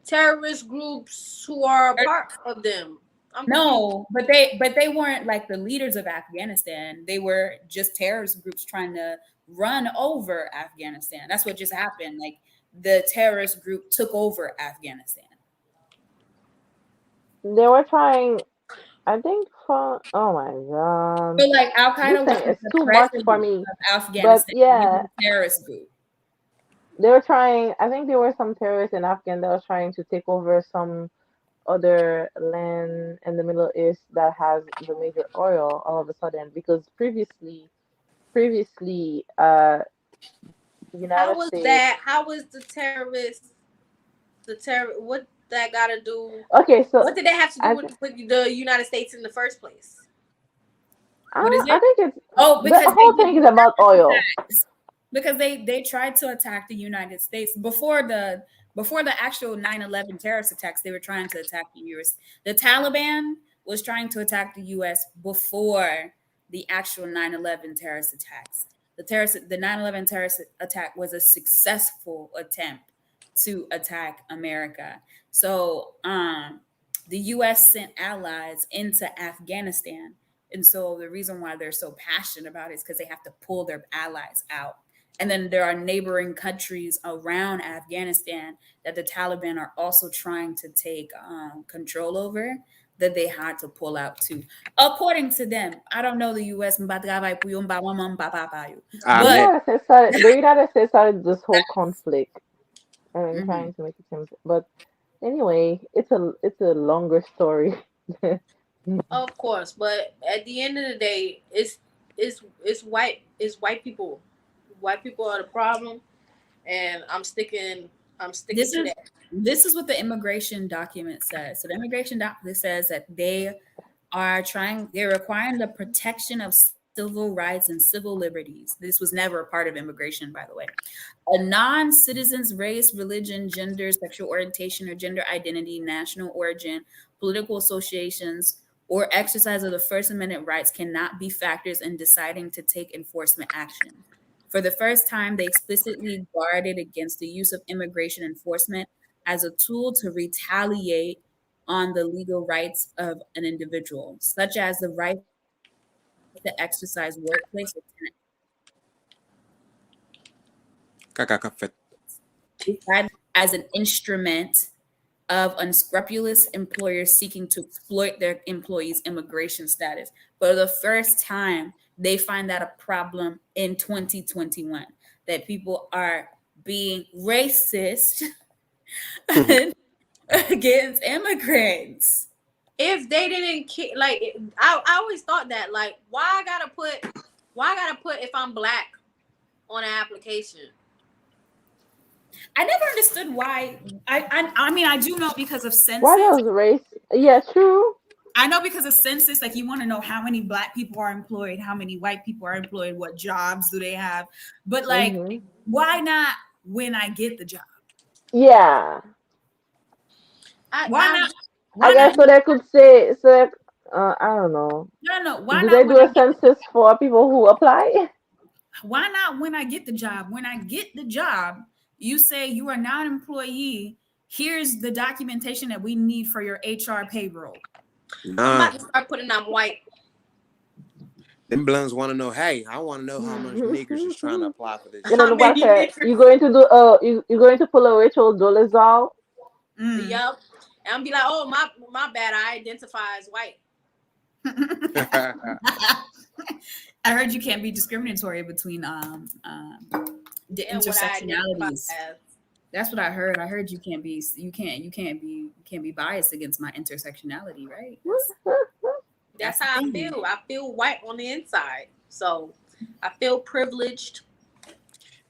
Terrorist groups who are a part of them. I'm confused. No, but they weren't like the leaders of Afghanistan. They were just terrorist groups trying to run over Afghanistan. That's what just happened. Like the terrorist group took over Afghanistan. They were trying, I think, for, oh my God. So like Al This Qaeda thing wasn't is the too much president for me. of But Afghanistan. He yeah, was a terrorist group. they were trying, I think there were some terrorists in Afghan that was trying to take over some other land in the Middle East that has the major oil all of a sudden because previously the How United was States. that? How was the terrorist? The terror. What that got to do? Okay, so What did they have to do I with the United States in the first place? What is I it? think it's Oh, the because they whole did thing is about oil. attacks. Because they tried to attack the United States before the actual 9/11 terrorist attacks. They were trying to attack the US. The Taliban was trying to attack the US before the actual 9/11 terrorist attacks. The 9/11 terrorist attack was a successful attempt to attack America. So the US sent allies into Afghanistan. And so the reason why they're so passionate about it is because they have to pull their allies out. And then there are neighboring countries around Afghanistan that the Taliban are also trying to take control over that they had to pull out too. According to them, I don't know the US, but Amen. The United States started this whole conflict and trying to make it seem. But anyway, it's a longer story. Of course, but at the end of the day, it's white people. White people are the problem, and I'm sticking to that. This is what the immigration document says. So the immigration document says that they're requiring the protection of civil rights and civil liberties. This was never a part of immigration, by the way. A non-citizen's race, religion, gender, sexual orientation, or gender identity, national origin, political associations, or exercise of the First Amendment rights cannot be factors in deciding to take enforcement action. For the first time, they explicitly guarded against the use of immigration enforcement as a tool to retaliate on the legal rights of an individual, such as the right to exercise workplace or tenant Kakakafet. as an instrument of unscrupulous employers seeking to exploit their employees' immigration status. For the first time, they find that a problem in 2021, that people are being racist against immigrants. If they didn't like, I always thought that, like, why I gotta put if I'm black on an application. I never understood why. I mean, I do know because of census. Why does race? Yeah, true. I know because of census, like you want to know how many black people are employed, how many white people are employed, what jobs do they have. But like, why not when I get the job? Yeah. Why not? I guess so they could say so. I don't know. No. Why Do not? they do a census for people who apply? Why not when I get the job? When I get the job, you say you are not an employee. Here's the documentation that we need for your HR payroll. I'm about to start putting I'm white. Them blunts want to know. Hey, I want to know how much niggers is trying to apply for this. You know what? You're going to do. You're going to pull a Rachel Dolezal. Yep. And I'm be like, oh my bad. I identify as white. I heard you can't be discriminatory between the intersectionalities. That's what I heard. I heard you can't be biased against my intersectionality, right? That's the how I thing. feel. I feel white on the inside. So I feel privileged.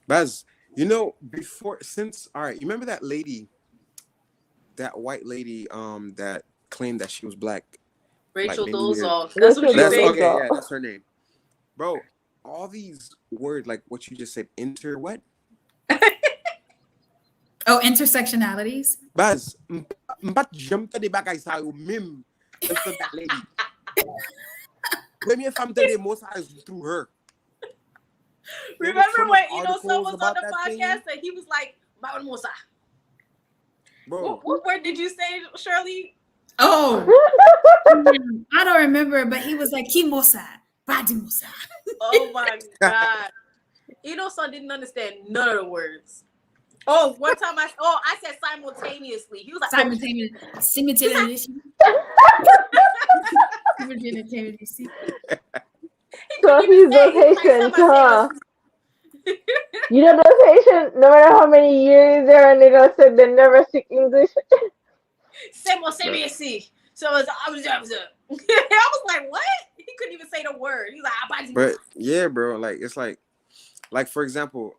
Baz, you know, all right, you remember that lady, that white lady, that claimed that she was black like Rachel many years. Dolezal. That's what Rachel you That's say. okay, Dolezal. yeah, that's her name. Bro, all these words like what you just said, what? Oh, intersectionalities. Baz, mbat jam tade bagay sa yo mim. Instead that lady. Premier femme tade mo sa is through her. There was so Remember much when Son articles was on about the that podcast thing. and he was like, Mademoiselle. Bro, What word did you say, Shirley? Oh, I don't remember, but he was like, Kimosa, Badimosa. Oh my God. Son didn't understand none of the words. Oh, one time I said simultaneously. He was like, Simultaneously. So he's those Haitians, huh? You know those Haitians, no matter how many years they're and they gonna say they never speak English. Simultaneously. So I was like, what? He couldn't even say the word. He's like, But yeah, bro, like it's like for example,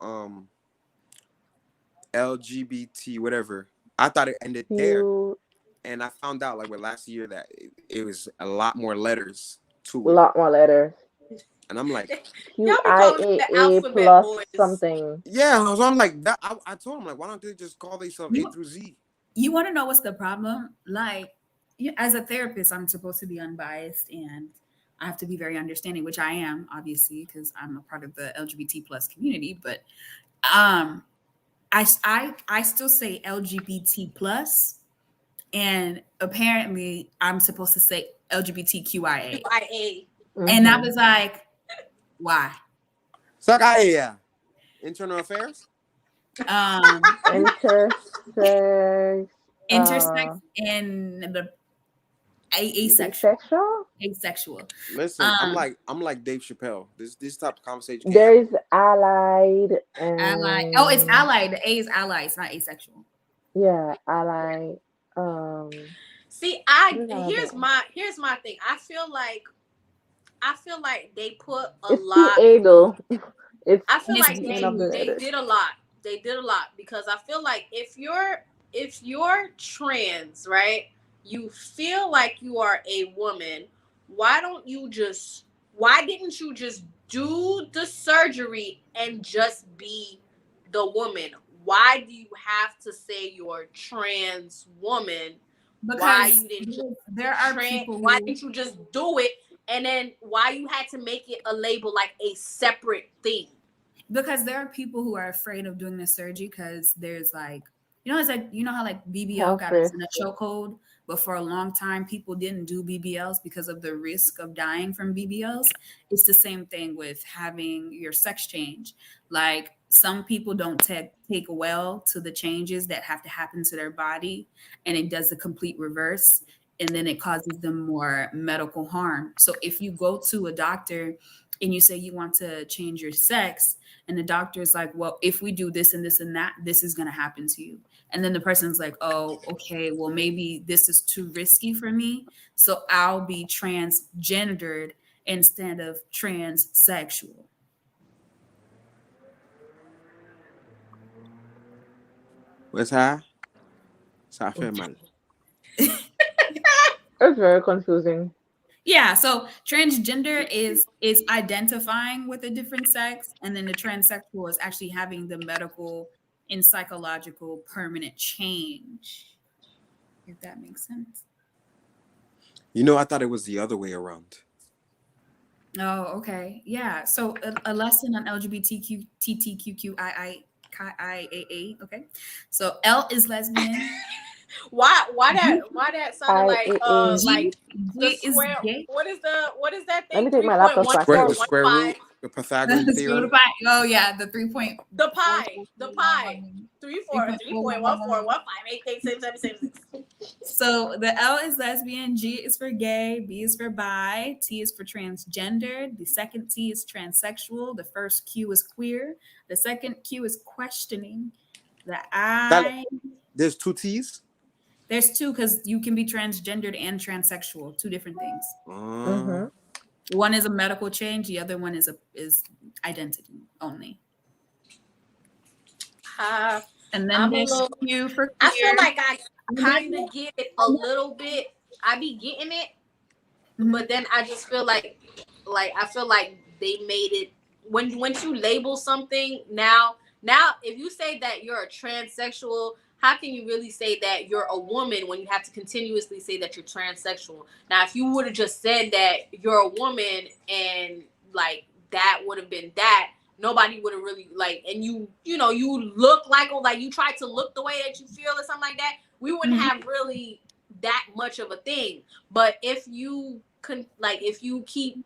LGBT whatever. I thought it ended there, You and I found out like last year that it was a lot more letters to a it, lot more letters. and I'm like, y'all be calling them the alphabet plus boys. something. yeah. So I'm like that. I told him like, why don't they just call themselves A through Z? You want to know what's the problem? Like, as a therapist, I'm supposed to be unbiased and I have to be very understanding, which I am, obviously, because I'm a part of the LGBT plus community. But I still say LGBT plus, and apparently I'm supposed to say LGBTQIA. Mm-hmm. And I was like, why? Sakaya. Internal affairs? Intersex and the asexual. Listen, I'm like Dave Chappelle. This type of conversation. There's allied and allied. Oh, it's allied. The A is allied. It's not asexual. Yeah, allied. See, here's my thing. I feel like they put a lot. Though. I feel like they did a lot. They did a lot because I feel like if you're trans, right? You feel like you are a woman. Why didn't you just do the surgery and just be the woman? Why do you have to say you're trans woman? Because why you didn't there are people why didn't you just do it? And then why you had to make it a label like a separate thing? Because there are people who are afraid of doing the surgery because there's like, it's like, how like BBL got us in a chokehold, but for a long time people didn't do BBLs because of the risk of dying from BBLs. It's the same thing with having your sex change. Like some people don't take well to the changes that have to happen to their body, and it does the complete reverse, and then it causes them more medical harm. So if you go to a doctor and you say you want to change your sex, and the doctor is like, well, if we do this and this and that, this is going to happen to you. And then the person's like, oh, okay, well, maybe this is too risky for me, so I'll be transgendered instead of transsexual. What's that? mal. That's very confusing. Yeah, so transgender is identifying with a different sex, and then the transsexual is actually having the medical and psychological permanent change. If that makes sense. I thought it was the other way around. Oh, okay. Yeah. So a lesson on LGBTQ, TTQQIIA. Okay. So L is lesbian. Why that sounded like the square? Gay. What is that thing? Let me take my laptop back. The square root, the Pythagorean theorem. Oh yeah, the 3 point. The pi. 3.1415886776. So the L is lesbian, G is for gay, B is for bi, T is for transgender, the second T is transsexual, the first Q is queer, the second Q is questioning, the I. There's two T's? There's two, because you can be transgendered and transsexual, two different things. Mm-hmm. One is a medical change, the other one is identity only. And then there's Q for queer. I feel like I kind of get it a little bit. I be getting it, but then I just feel like I feel like they made it when you label something now if you say that you're a transsexual, how can you really say that you're a woman when you have to continuously say that you're transsexual? Now, if you would have just said that you're a woman and like that would have been that, nobody would have really like, and you look like you try to look the way that you feel or something like that, we wouldn't have really that much of a thing. But if you if you keep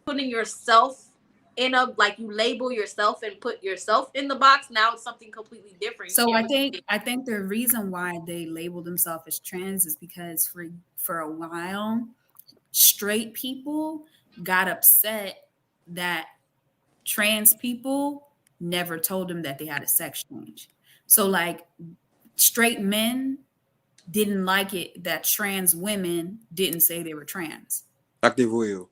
putting yourself in you label yourself and put yourself in the box, now it's something completely different. So I think the reason why they label themselves as trans is because for a while, straight people got upset that trans people never told them that they had a sex change. So like straight men didn't like it that trans women didn't say they were trans. Activez-vous.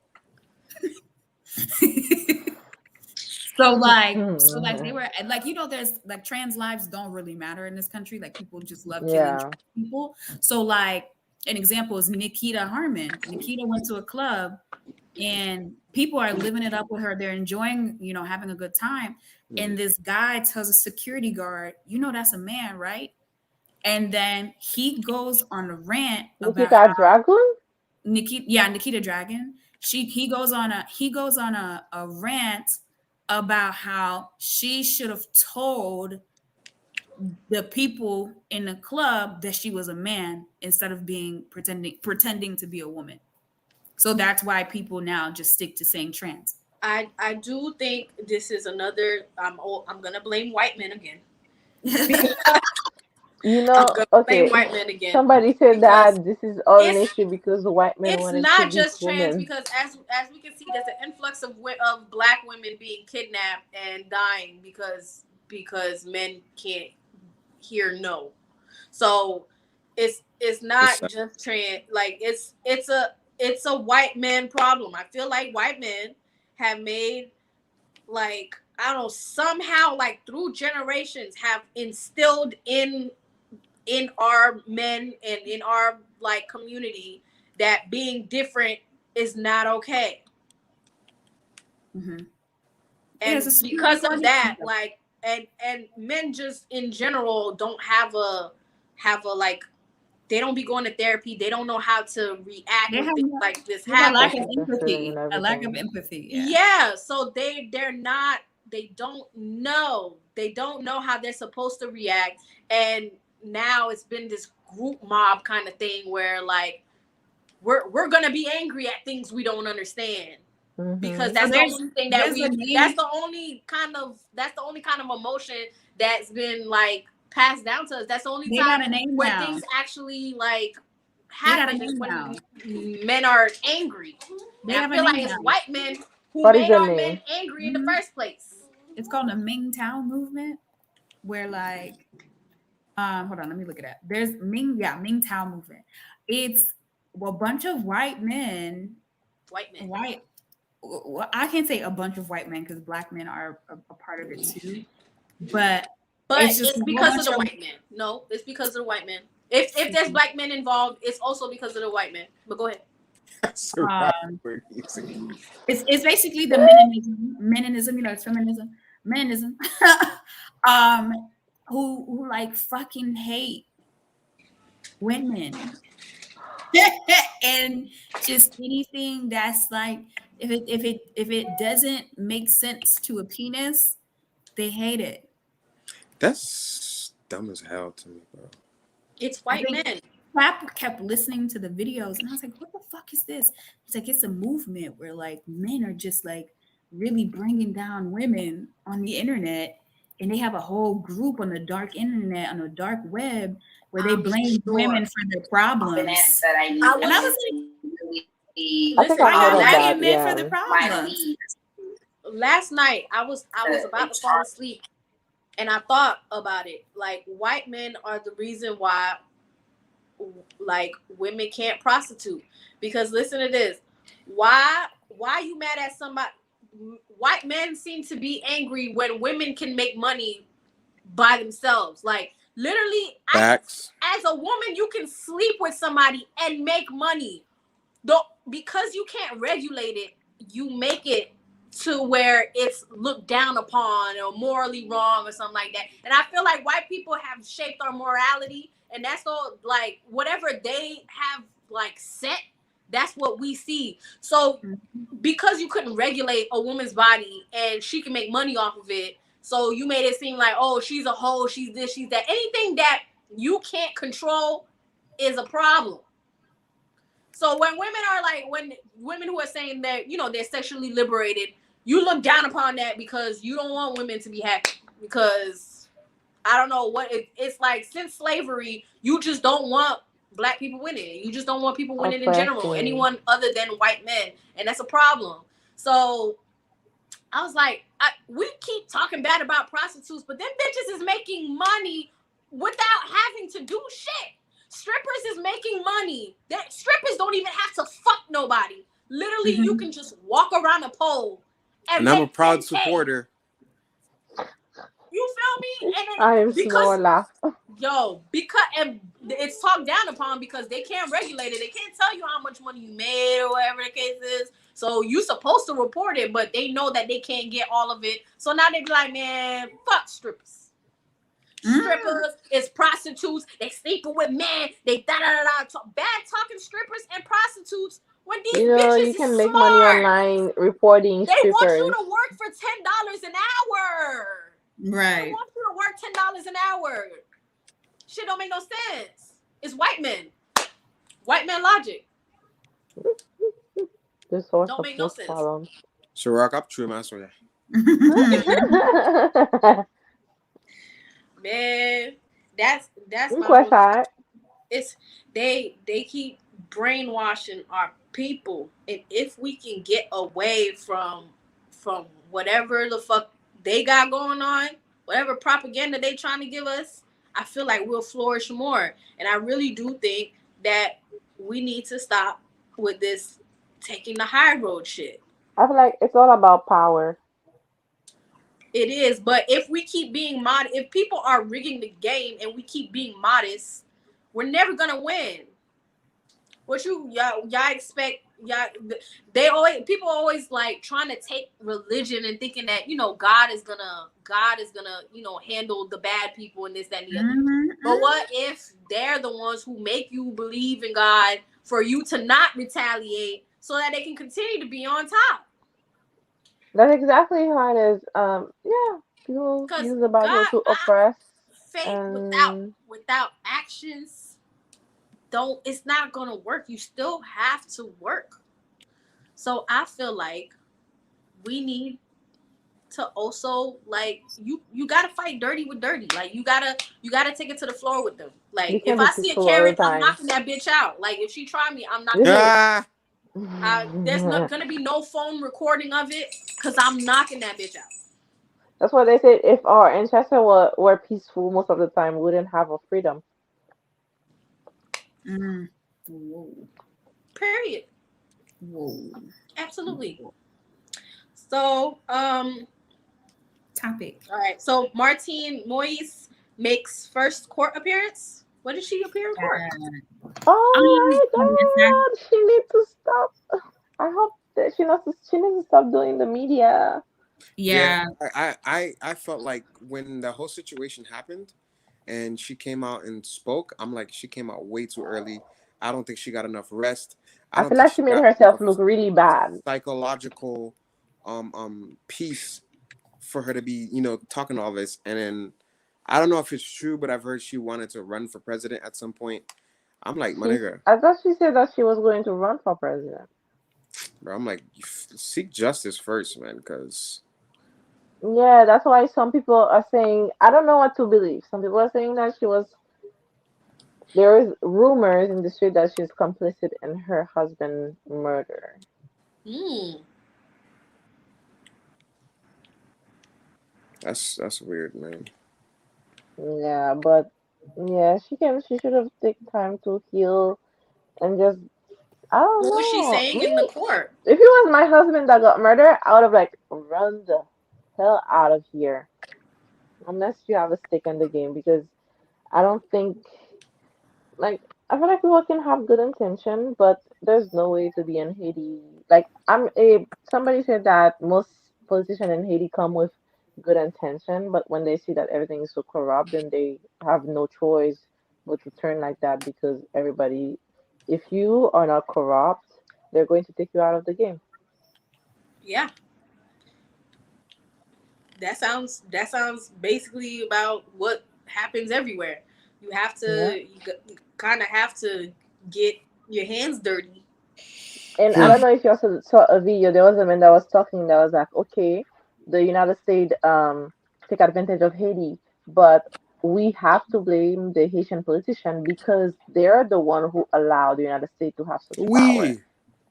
So they were like, there's like trans lives don't really matter in this country. Like people just love killing trans people. So like an example is Nikita Harmon. Nikita went to a club and people are living it up with her. They're enjoying, having a good time. And this guy tells a security guard, that's a man, right? And then he goes on a rant about Nikita Dragon. He goes on a rant about how she should have told the people in the club that she was a man instead of pretending to be a woman. So that's why people now just stick to saying trans. I do think this is another. I'm gonna blame white men again. Okay. White men again. Somebody said that this is all an issue because the white men wanted to be It's not just trans, women. because as we can see, there's an influx of black women being kidnapped and dying because men can't hear no. So it's not just trans. Like it's a white man problem. I feel like white men have made somehow through generations have instilled in our men and in our community that being different is not okay. Mm-hmm. And because of that, and men just in general don't have a they don't be going to therapy. They don't know how to react when things like this happen. A lack of empathy. Yeah. So they don't know how they're supposed to react. And now it's been this group mob kind of thing where we're gonna be angry at things we don't understand. Because that's the only thing that's the only kind of emotion that's been passed down to us. That's the only time where things actually happen is when men are angry. I feel like it's white men who made our men angry in the first place. It's called the Mingtao movement, where hold on, let me look it up. There's Mingtao movement. It's a bunch of white men. I can't say a bunch of white men because black men are a part of it too. But it's because of the white men. No, it's because of the white men. If there's black men involved, it's also because of the white men. But go ahead. It's basically the meninism, it's feminism, who fucking hate women and just anything that's if it doesn't make sense to a penis, they hate it. That's dumb as hell to me, bro. It's white men. Pap kept listening to the videos and I was like, what the fuck is this? It's it's a movement where men are just really bringing down women on the internet, and they have a whole group on the dark internet, on the dark web, where they blame women for their problems. And I was like, men for the problems. Last night I was about to fall asleep and I thought about it. White men are the reason why like women can't prostitute. Because listen to this. Why you mad at somebody? White men seem to be angry when women can make money by themselves. Like literally, Facts. as a woman, you can sleep with somebody and make money. Because you can't regulate it, you make it to where it's looked down upon or morally wrong or something like that. And I feel like white people have shaped our morality, and that's all, like whatever they have like set, that's what we see. So because you couldn't regulate a woman's body and she can make money off of it, so you made it seem like, oh, she's a hoe, she's this, she's that. Anything that you can't control is a problem. So when women who are saying that, you know, they're sexually liberated, you look down upon that because you don't want women to be happy. Because I don't know what it's like, since slavery, you just don't want black people winning. You just don't want people winning in general, anyone other than white men, and that's a problem. So I was like, we keep talking bad about prostitutes, but them bitches is making money without having to do shit. Strippers is making money. That strippers don't even have to fuck nobody. Literally, you can just walk around a pole. And I'm a proud supporter. You feel me? And then I am so laugh. And it's talked down upon because they can't regulate it. They can't tell you how much money you made or whatever the case is. So you're supposed to report it, but they know that they can't get all of it. So now they be like, man, fuck strippers. Strippers is prostitutes. They sleeping with men. They bad talking strippers and prostitutes. When these bitches you can is make smart. money online reporting They strippers. want you to work for $10 an hour. Right. They want you to work $10 an hour. Shit don't make no sense. It's white men. White man logic. This source Don't of make no most sense. problems. Ciroc, up true, man. So Man, that's my question. It's they keep brainwashing our people, and if we can get away from whatever the fuck they got going on, whatever propaganda they trying to give us, I feel like we'll flourish more. And I really do think that we need to stop with this taking the high road shit. I feel like it's all about power. It is, but if we keep being modest, if people are rigging the game and we keep being modest, we're never gonna win. What y'all expect? People always like trying to take religion and thinking that, you know, God is gonna you know, handle the bad people and this, that, and the other. But what if they're the ones who make you believe in God for you to not retaliate so that they can continue to be on top? That's exactly how it is. Yeah, people use the Bible to oppress. Faith without actions, it's not gonna work. You still have to work. So I feel like we need to also, like, you gotta fight dirty with dirty. Like you gotta take it to the floor with them. Like if I see a Karen, I'm knocking that bitch out. Like if she try me, I'm knocking her out. There's not gonna be no phone recording of it because I'm knocking that bitch out. That's what they said. If our ancestors were peaceful most of the time, we wouldn't have a freedom. Period. Whoa. Absolutely. So, topic. All right. So Martine Moise makes first court appearance. When did she appear in court? Oh my God! She needs to stop. I hope that she needs to stop doing the media. Yeah. I felt like when the whole situation happened and she came out and spoke, I'm like, she came out way too early. I don't think she got enough rest. I feel like she made herself look really bad. Psychological peace for her to be, you know, talking all this. And then I don't know if it's true, but I've heard she wanted to run for president at some point. I'm like, my nigga. I thought she said that she was going to run for president. Bro, I'm like, seek justice first, man, because... Yeah, that's why some people are saying, I don't know what to believe. Some people are saying that there is rumors in the street that she's complicit in her husband's murder. That's weird, man. Yeah, but Yeah, she should have taken time to heal and just I don't What was she know. saying Me, in the court? if it was my husband that got murdered, I would have like run the hell out of here. Unless you have a stake in the game, because I don't think like I feel like people can have good intention, but there's no way to be in Haiti. Like somebody said that most politicians in Haiti come with good intention, but when they see that everything is so corrupt, then they have no choice but to turn like that because everybody, if you are not corrupt, they're going to take you out of the game. Yeah, that sounds basically about what happens everywhere. You have Yeah. to you kind of have to get your hands dirty. And I Hmm. don't know if you also saw a video. There was a man that was talking that was like, okay, the United States take advantage of Haiti, but we have to blame the Haitian politician because they're the one who allowed the United States to have such power Oui.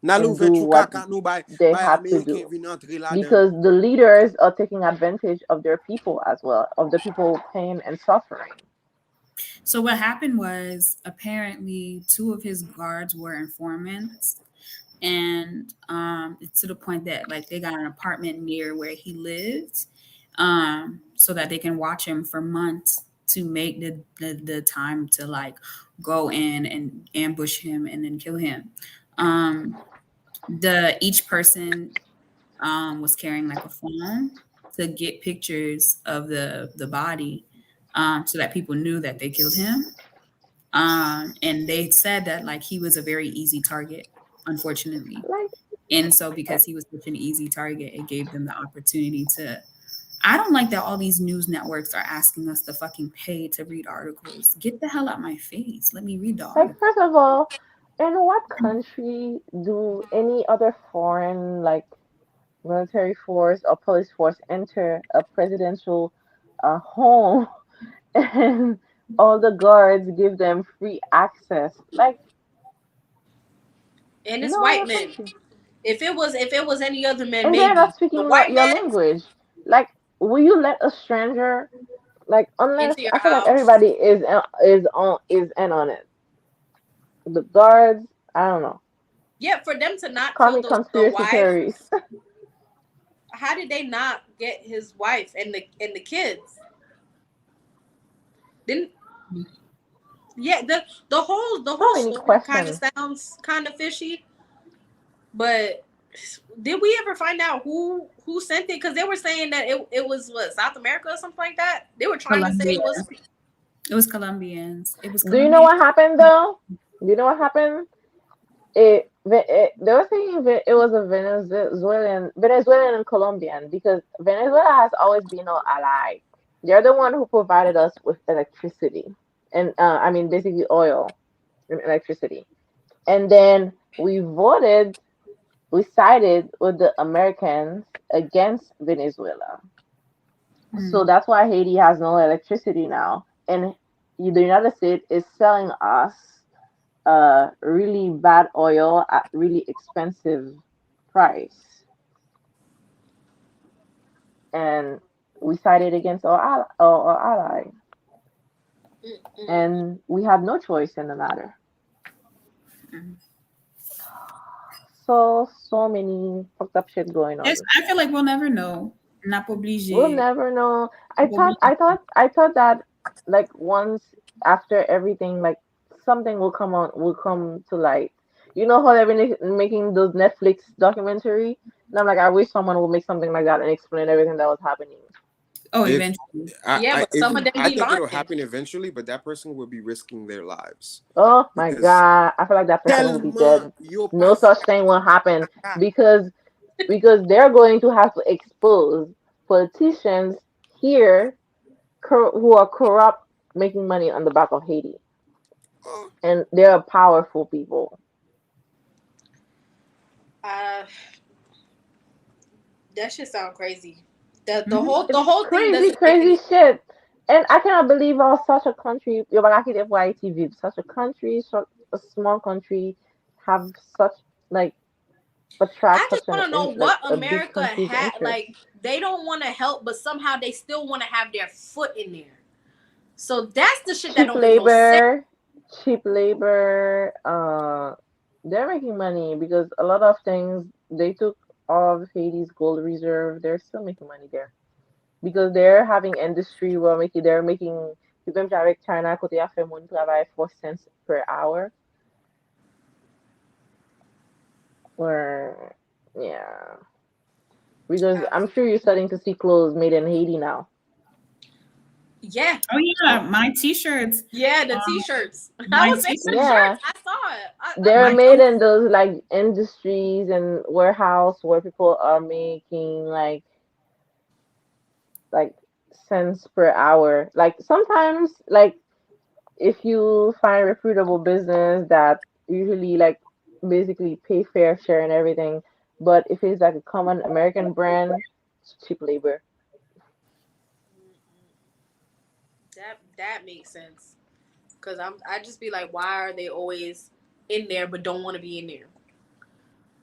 Nan nou and fe do chou what kaka nou they bay had to Ameriken do vin entre la den. because the leaders are taking advantage of their people as well, of the people pain and suffering. So what happened was apparently two of his guards were informants, and it's to the point that like they got an apartment near where he lived, so that they can watch him for months to make the time to like go in and ambush him and then kill him. Um, the each person was carrying like a phone to get pictures of the body, so that people knew that they killed him. And they said that like he was a very easy target, unfortunately. Like, And so because he was such an easy target, it gave them the opportunity to. I don't like that all these news networks are asking us to fucking pay to read articles. Get the hell out my face. Let me read the like, article. first of all, in what country do any other foreign like military force or police force enter a presidential home and all the guards give them free access? Like, And it's no white other men. country. If it was any other men, And they're maybe not the speaking white your man language. Like, will you let a stranger? Like, unless into your I feel like house. everybody is in on it. The guards, I don't know. Yeah, for them to not Call kill me the conspiracy wife. theories. How did they not get his wife and the kids? Didn't yeah the So whole many story kind of questions. sounds kind of fishy. But did we ever find out who sent it? Because they were saying that it was what, South America or something like that. They were trying to say Colombia. it was. It was Colombians. It was Do you know Colombian. what happened though? Do you know what happened? They were saying it was a Venezuelan and Colombian because Venezuela has always been our ally. They're the one who provided us with electricity and I mean basically oil and electricity. And then we sided with the Americans against Venezuela. So Mm. that's why Haiti has no electricity now. And the United States is selling us really bad oil at really expensive price. And we sided against our ally. Mm-mm. And we had no choice in the matter. Mm. So many fucked up shit going Yes, on. I feel like we'll never know. Not We'll obligé. never know. I thought that like once after everything, like something will come to light. You know how they've been making those Netflix documentary? And I'm like, I wish someone would make something like that and explain everything that was happening. Oh, If eventually. Yeah, but some of them I be think it'll lying. happen eventually, but that person will be risking their lives Oh my because God. I feel like that person will be tellement dead. yo No passe such thing will happen caca. because they're going to have to expose politicians here who are corrupt making money on the back of Haiti. Oh, And they're powerful people. Uh, that should sound crazy. The Mhm. whole It's the whole thing crazy, doesn't make any. crazy shit. And I cannot believe how such a country, such a country, such a small country, have such like I attract just such want to know like what a big America country's had. interest. Like they don't want to help, but somehow they still want to have their foot in there. So that's the shit that cheap don't make no sense. labor, cheap labor. They're making money because a lot of things they took all of Haiti's gold reserve. They're still making money there because they're having industry where they're making. Tu peux me dire avec China côté a fait mon travail 4 cents per hour. Or yeah, because I'm sure you're starting to see clothes made in Haiti now. Yeah. Oh yeah, my t-shirts. Yeah, the t-shirts. I My was making t-shirts. Yeah, shirts. I saw it. they're My made in those like industries and warehouse where people are making like cents per hour. Like sometimes like if you find a reputable business that usually like basically pay fair share and everything, but if it's like a common American brand, it's cheap labor. that makes sense. Cause I just be like, why are they always in there but don't want to be in there?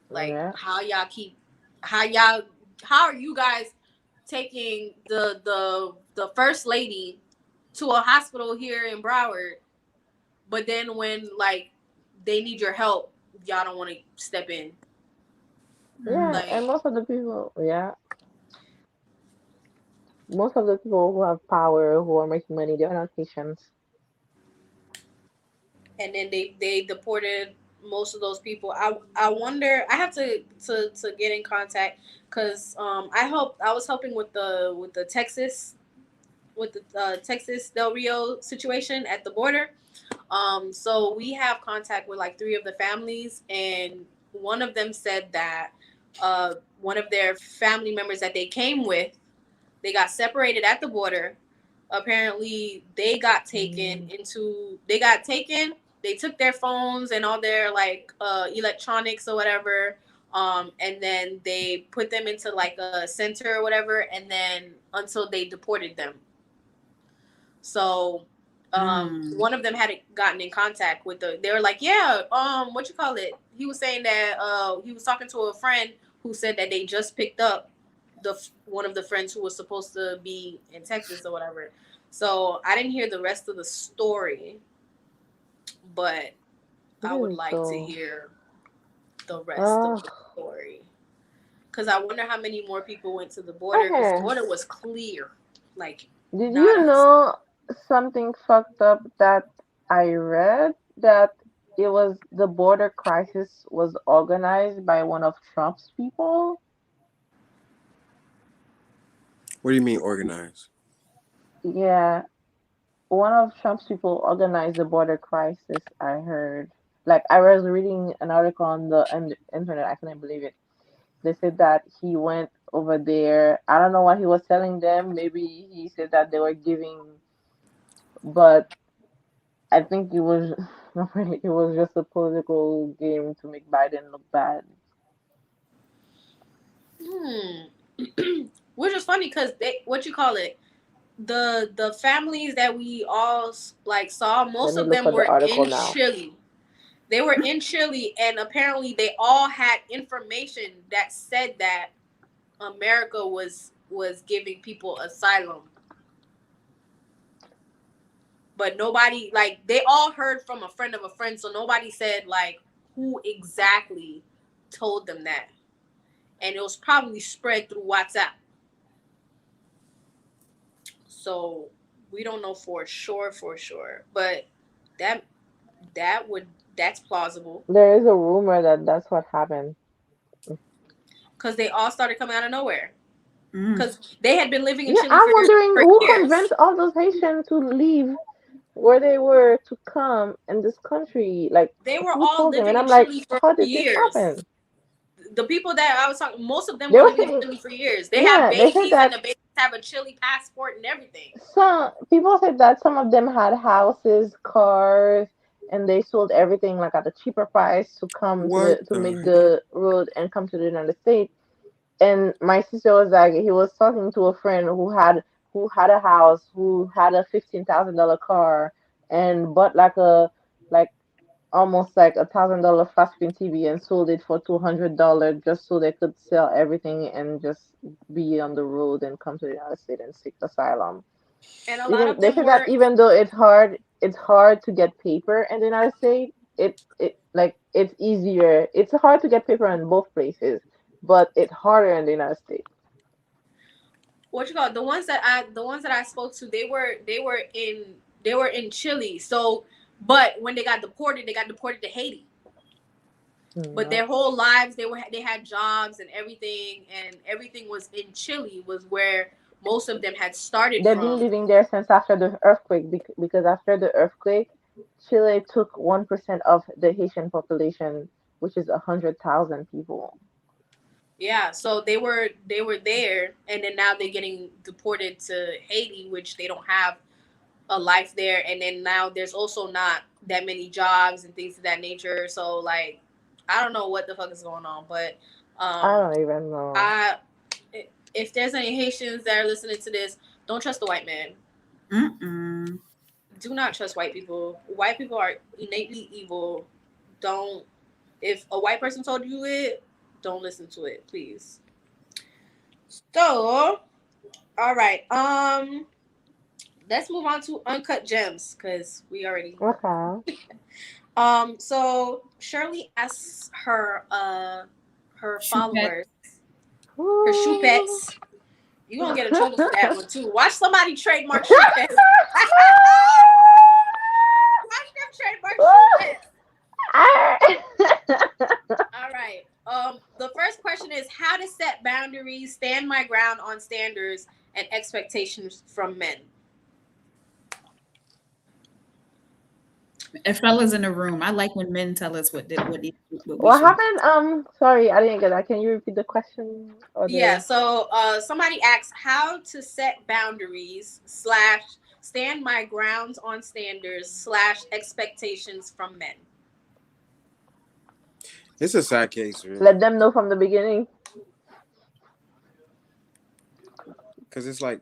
Like Yeah. how y'all how are you guys taking the first lady to a hospital here in Broward, but then when like they need your help, y'all don't want to step in. Yeah, Like, and most of the people who have power, who are making money, they're not Haitians. and then they deported most of those people. I wonder. I have to get in contact because I was helping with the Texas Del Rio situation at the border. So we have contact with like three of the families, and one of them said that one of their family members that they came with, they got separated at the border. Apparently, they got taken. They took their phones and all their like electronics or whatever. And then they put them into like a center or whatever, and then until they deported them. So one of them had gotten in contact with they were like, yeah, what you call it? He was saying that he was talking to a friend who said that they just picked up one of the friends who was supposed to be in Texas or whatever. So I didn't hear the rest of the story, but I would This is like to so. hear the rest of Oh, the story. Because I wonder how many more people went to the border, because the okay. border was clear. Like, Did not you a. know something fucked up that I read that it was the border crisis was organized by one of Trump's people? What do you mean organized? Yeah, one of Trump's people organized the border crisis. I heard. Like I was reading an article on the internet. I couldn't believe it. They said that he went over there. I don't know what he was telling them. Maybe he said that they were giving, but I think it was not really. It was just a political game to make Biden look bad. Hmm. Which is funny because they, what you call it, the families that we all like saw, Let most me of look them for the were article in now. Chile. They were in Chile, and apparently they all had information that said that America was giving people asylum, but nobody, like, they all heard from a friend of a friend, so nobody said like who exactly told them that, and it was probably spread through WhatsApp. So we don't know for sure, but that that would that's plausible There is a rumor that that's what happened. because they all started coming out of nowhere because they had been living in Yeah, Chile I'm wondering for who years. convinced all those Haitians to leave where they were to come in this country. Like, They were who all told them? And living in I'm like, Chile for how did this years. happen? The people that I was talking, most of them They were were living in saying, Chile for years. They have yeah, they said babies, and that the babies have a Chile passport and everything. some people said that some of them had houses, cars, and they sold everything like at a cheaper price to come to What to the make heck? the road and come to the United States. And my sister was like, he was talking to a friend who had a house, who had a $15,000 car, and bought like almost like $1,000 flat screen TV and sold it for $200 just so they could sell everything and just be on the road and come to the United States and seek asylum. And a lot Even of they them say that were, even though it's hard to get paper in the United States. It like it's easier. It's hard to get paper in both places, but it's harder in the United States. what you call it, the ones that I spoke to, they were in Chile. So, but when they got deported to Haiti. But No. their whole lives, they had jobs and everything was in Chile, was where most of them had started They've been from. living there since after the earthquake because after the earthquake, Chile took 1% of the Haitian population, which is 100,000 people. Yeah, so they were there, and then now they're getting deported to Haiti, which they don't have a life there, and then now there's also not that many jobs and things of that nature. So like, I don't know what the fuck is going on, but I um, don't even know. I if there's any Haitians that are listening to this, don't trust the white man. Mm-mm. Do not trust white people. White people are innately evil. Don't if a white person told you it, don't listen to it, please. So, all right. Let's move on to uncut gems because we already Okay. so Shirley asks her Choupette. followers, her shoe Ooh. pets. You gonna get in trouble for that one too. Watch somebody trademark shoe pets. Watch them trademark shoe pets. All right. The first question is how to set boundaries, stand my ground on standards and expectations from men. And fellas in the room, I like when men tell us what we What should. happened? Sorry, I didn't get that. Can you repeat the question or Yeah, the? so somebody asks how to set boundaries slash stand my grounds on standards slash expectations from men. It's a sad case, really, Let them know from the beginning. because it's like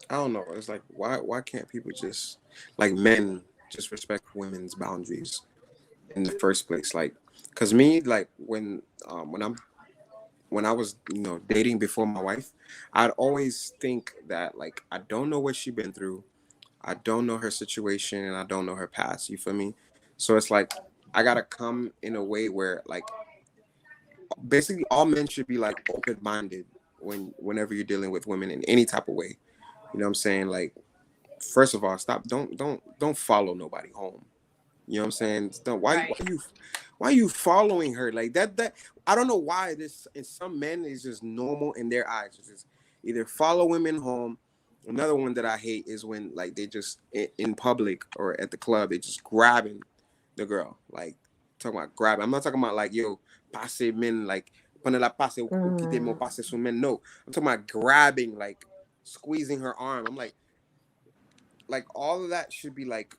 I don't know. It's like why can't people just like men just respect women's boundaries in the first place? Like, cause me like when I was dating before my wife, I'd always think that like I don't know what she's been through, I don't know her situation, and I don't know her past. You feel me? So it's like I gotta come in a way where like basically all men should be like open minded whenever you're dealing with women in any type of way. You know what I'm saying? Like first of all, stop. Don't follow nobody home. You know what I'm saying? Don't Right. why you following her like that? I don't know why this in some men is just normal in their eyes. It's just either follow women home. Another one that I hate is when like they just in public or at the club they just grabbing the girl like talking about grabbing. I'm not talking about like yo passe men like pone la passe o quite mo Mm, passe su men. No, I'm talking about grabbing like squeezing her arm. I'm like all of that should be like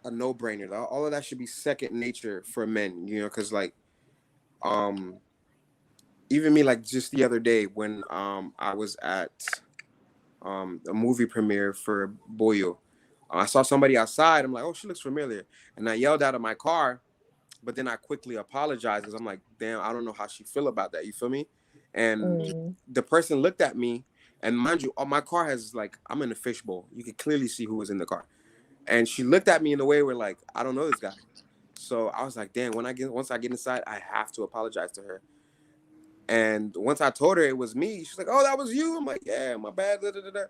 a no-brainer. All of that should be second nature for men, because like um even me like just the other day when I was at a movie premiere for Boyo. I saw somebody outside. I'm like, oh, she looks familiar, and I yelled out of my car. But then I quickly apologized because I'm like, damn, I don't know how she feel about that. You feel me? And mm, the person looked at me, and mind you, my car has like I'm in a fishbowl. You can clearly see who was in the car. And she looked at me in a way where like I don't know this guy. So I was like, damn, once I get inside, I have to apologize to her. And once I told her it was me, she's like, oh, that was you. I'm like, yeah, my bad. Da, da, da, da.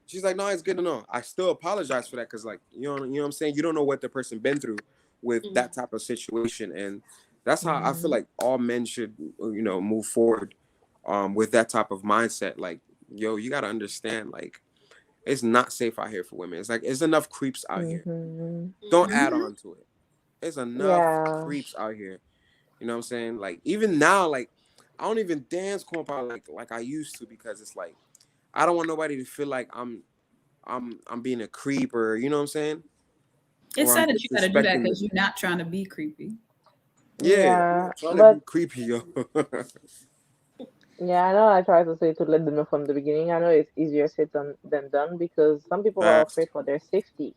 She's like, no, it's good to know. I still apologize for that because like you know what I'm saying. You don't know what the person been through with Mhm. that type of situation, and that's how I feel mm, like all men should move forward with that type of mindset. Like, yo, you gotta understand, like, it's not safe out here for women. It's like it's enough creeps out here. mhm. Don't Mhm. add Mhm. on to it. There's enough Yeah. creeps out here. You know what I'm saying? Like even now, like I don't even dance compa like I used to because it's like I don't want nobody to feel like I'm being a creep or you know what I'm saying? It's Or I'm sad that you got to do that disrespecting because the you're not trying to be creepy. yeah, I'm Yeah. not trying to be But creepy, yo. yeah, I know I try to say to let them know from the beginning. I know it's easier said than done because some people are Fast. afraid for their safety.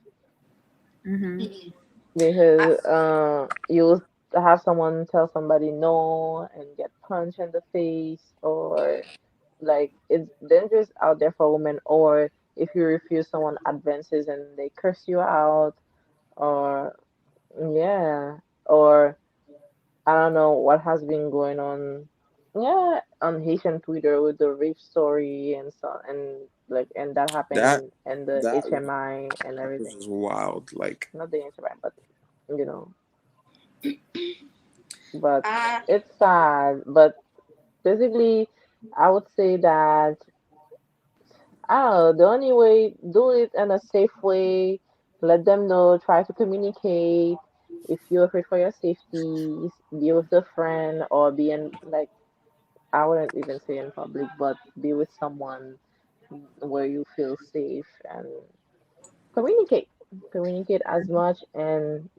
Mm-hmm. Mhm. I, Because you'll have someone tell somebody no and get punched in the face, or like it's dangerous out there for women, or if you refuse someone advances and they curse you out, or yeah, or I don't know what has been going on. Yeah, on Haitian Twitter with the rape story and so and like and that happened That in the that HMI and this everything. is wild. Like Not the HMI, but you know, but I it's sad. But basically, I would say that I don't know. The only way, do it in a safe way. Let them know. Try to communicate. If you're afraid for your safety, be with a friend or be in like I wouldn't even say in public, but be with someone where you feel safe and communicate. Communicate as much and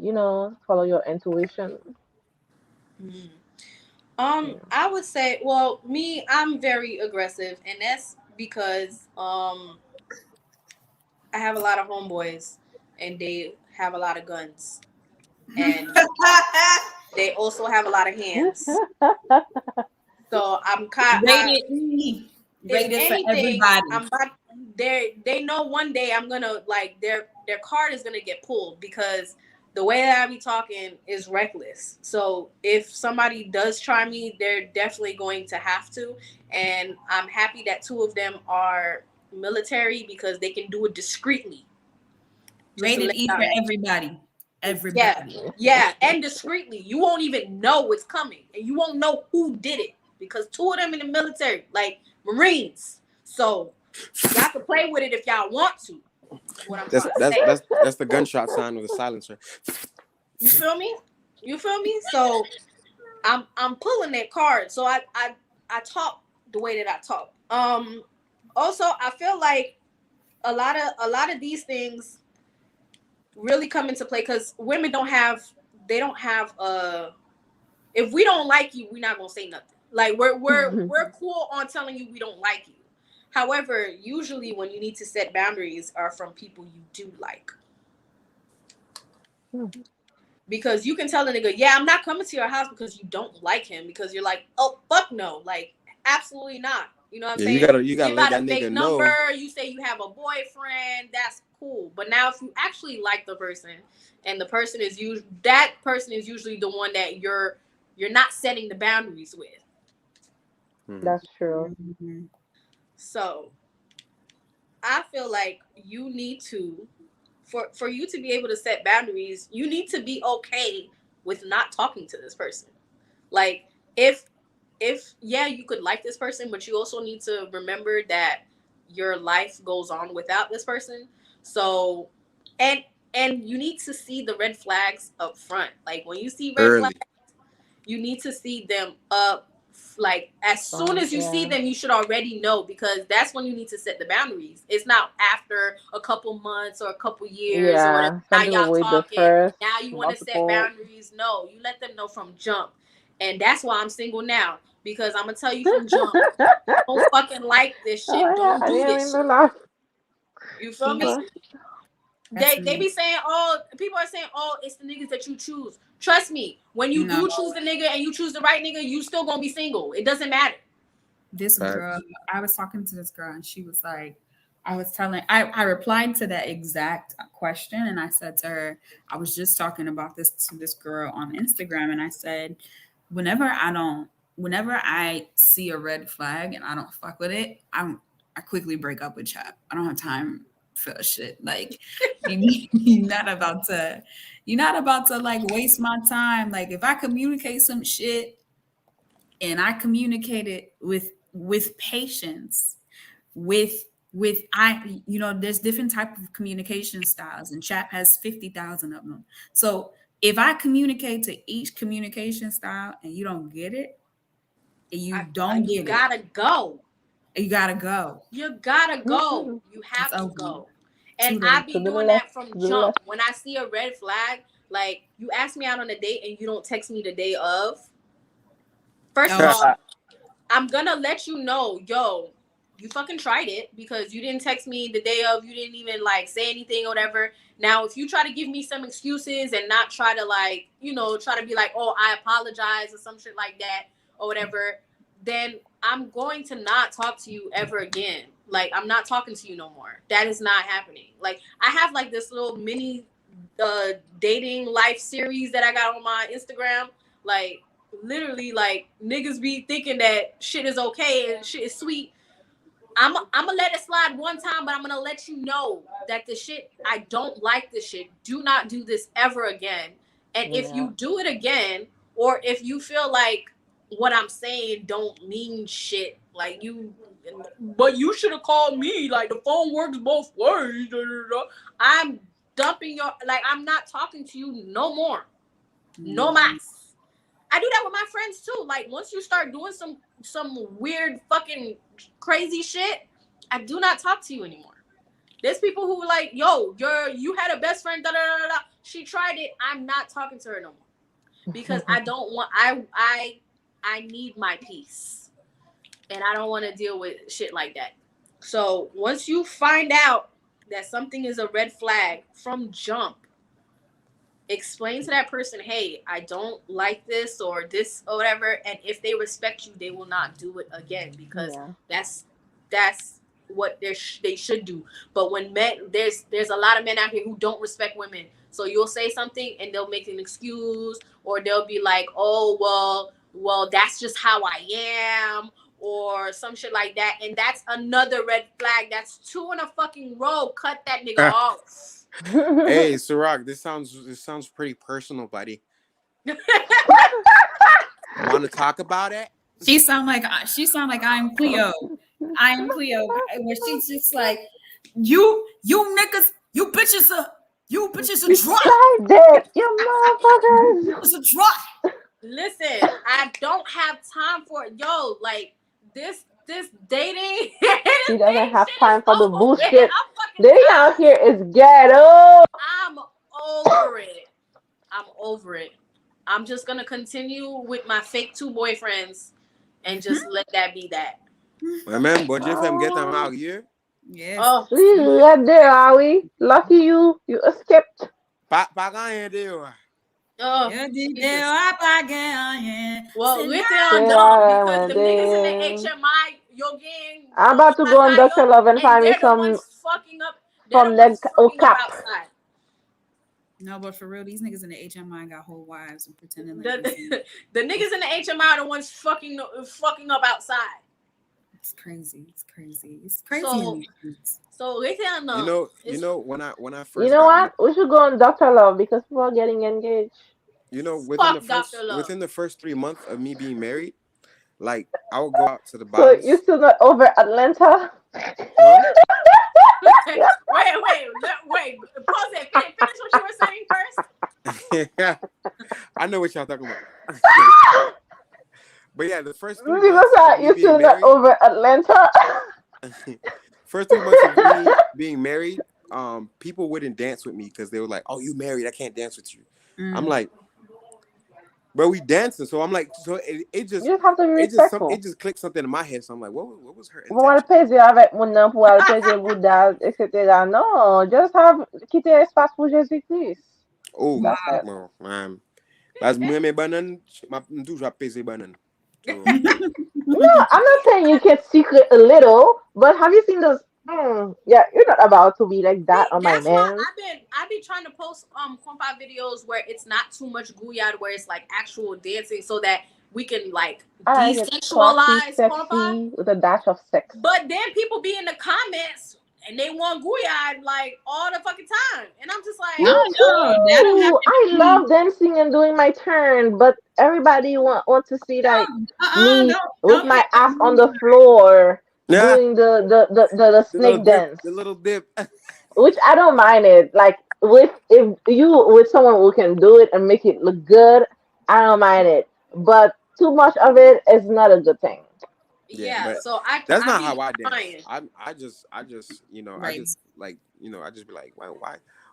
follow your intuition. Mhm. Yeah. I would say, well, me, I'm very aggressive, and that's because I have a lot of homeboys, and they have a lot of guns, and they also have a lot of hands. So I'm kind. Rated E. If Rated for anything, everybody. I'm about. They know one day I'm gonna like their card is gonna get pulled because the way that I be talking is reckless. So if somebody does try me, they're definitely going to have to. And I'm happy that two of them are military because they can do it discreetly. Just to Rated let E y'all for know. everybody. Yeah, Everybody. yeah, and discreetly. You won't even know it's coming, and you won't know who did it because two of them in the military, like Marines. So y'all can play with it if y'all want to. What I'm that's trying to that's say. that's that's the gunshot sound with a silencer. You feel me? You feel me? So I'm pulling that card. So I talk the way that I talk. Also I feel like a lot of these things really come into play because women don't have if we don't like you, we're not gonna say nothing. Like we're cool on telling you we don't like you. However, usually when you need to set boundaries are from people you do like. Because you can tell a nigga, yeah, I'm not coming to your house because you don't like him, because you're like, oh fuck no, like absolutely not. You know what I'm Yeah, you saying? gotta you Give gotta let out that a nigga fake number, know. you say you have a boyfriend, that's cool. But now if you actually like the person and the person is that person is usually the one that you're not setting the boundaries with. Hmm. That's true. Mhm. So I feel like you need to for you to be able to set boundaries, you need to be okay with not talking to this person. Like if yeah, you could like this person, but you also need to remember that your life goes on without this person. So and and you need to see the red flags up front. Like when you see red flags, Early. you need to see them up, like as soon as you see Yeah. them you should already know, because that's when you need to set the boundaries. It's not after a couple months or a couple years or whatever, Yeah. now Some people y'all wait the talking, first now you want to set multiple. boundaries. No, you let them know from jump. And that's why I'm single now, because I'm gonna tell you from jump, don't fucking like this Oh shit, my god, don't I do didn't this mean to shit. laugh. You feel me? But That's They me. be saying, oh, people are saying, oh, it's the niggas that you choose. Trust me, when you No, do choose the nigga and you choose the right nigga, you still gonna be single. It doesn't matter. this girl, Facts. I was talking to this girl and she was like, I replied to that exact question and I said to her, I was just talking about this to this girl on Instagram and I said, whenever I see a red flag and I don't fuck with it, I quickly break up with chat. I don't have time for shit. Like you're not about to like waste my time. Like if I communicate some shit and I communicate it with patience, with there's different type of communication styles and chat has 50,000 of them. So if I communicate to each communication style and you don't get it, and you don't You get it, gotta go. you gotta go. You gotta go. to You It's have to over. go. And Too I late. be the doing left, that from to the jump. left. When I see a red flag, like you ask me out on a date and you don't text me the day of, first of Oh, all, I'm gonna let you know, yo, you fucking tried it because you didn't text me the day of, you didn't even like say anything or whatever. Now, if you try to give me some excuses and not try to like, try to be like, oh, I apologize or some shit like that or whatever, then I'm going to not talk to you ever again. Like, I'm not talking to you no more. That is not happening. Like, I have like this little mini dating life series that I got on my Instagram. Like, literally, like, niggas be thinking that shit is okay and shit is sweet. I'm gonna let it slide one time, but I'm gonna let you know that the shit, I don't like this shit. Do not do this ever again. And if you do it again, or if you feel like what I'm saying don't mean shit, like but you should have called me. Like, the phone works both ways. I'm dumping your, like, I'm not talking to you no more. No mas. I do that with my friends too. Like, once you start doing some weird fucking crazy shit, I do not talk to you anymore. There's people who were like, yo, you had a best friend, da da da da. She tried it. I'm not talking to her no more. Because I don't want, I need my peace. And I don't want to deal with shit like that. So once you find out that something is a red flag from jump, explain to that person, hey, I don't like this or this or whatever. And if they respect you, they will not do it again, because that's what they should do. But when men, there's a lot of men out here who don't respect women. So you'll say something and they'll make an excuse, or they'll be like, oh, well, that's just how I am, or some shit like that. And that's another red flag. That's 2 in a fucking row. Cut that nigga off. Hey, Ciroc, this sounds pretty personal, buddy. Want to talk about it? She sound like I'm Cleo. I am Cleo. Where she's just like, you niggas, you bitches are dry. You motherfuckers. It's a dry. Listen, I don't have time for it. Yo, like, this dating. She doesn't have time for the bullshit. Dating out here is ghetto. I'm over it. I'm just gonna continue with my fake 2 boyfriends and just let that be that. Même, bon Dieu fait me get them out here. Yes. Oh, We right there, are we? Lucky you escaped. Pas rien dire. oh. Yeah, Well, we tell no, because the niggas in the HMI, your gang. I'm about to go on Dr. Love and find me some fucking up from the cap. outside. No, but for real, these niggas in the HMI got whole wives and pretending like the niggas in the HMI are the ones fucking up outside. It's crazy. So we tell no. You know when I first. You know what? We should go on Dr. Love because people are getting engaged. You know, within the first 3 months of me being married, like, I would go out to the bars. So you still not over Atlanta? Huh? Wait. Pause it. Finish what you were saying first. Yeah, I know what y'all talking about. But yeah, the first 3 You still not over Atlanta? First 3 months of me being married, people wouldn't dance with me because they were like, "Oh, you married? I can't dance with you." I'm like, "But we dancing." So I'm like, it just you have to be respectful. it just clicked something in my head. So I'm like, what was her intention? Pour le plaisir avec mon nom, pour le plaisir Bouddha, etc. Non, just have quitter espace pour Jésus-Christ. Oh, well, parce que mes bananes, je toujours peser banane. No, I'm not saying you can secret a little, but have you seen those? Yeah, you're not about to be like that on my man. I've been trying to post compa videos where it's not too much guyad, where it's like actual dancing, so that we can like desexualize compa with a dash of sex. But then people be in the comments and they want guyad like all the fucking time, and I'm just like, I love dancing and doing my turn, but everybody want to see like me with my ass on the floor. Yeah. Doing the snake dance, the little dip, which I don't mind it. Like with someone who can do it and make it look good, I don't mind it. But too much of it is not a good thing. Yeah, so that's not how I dance. I just right. I just be like,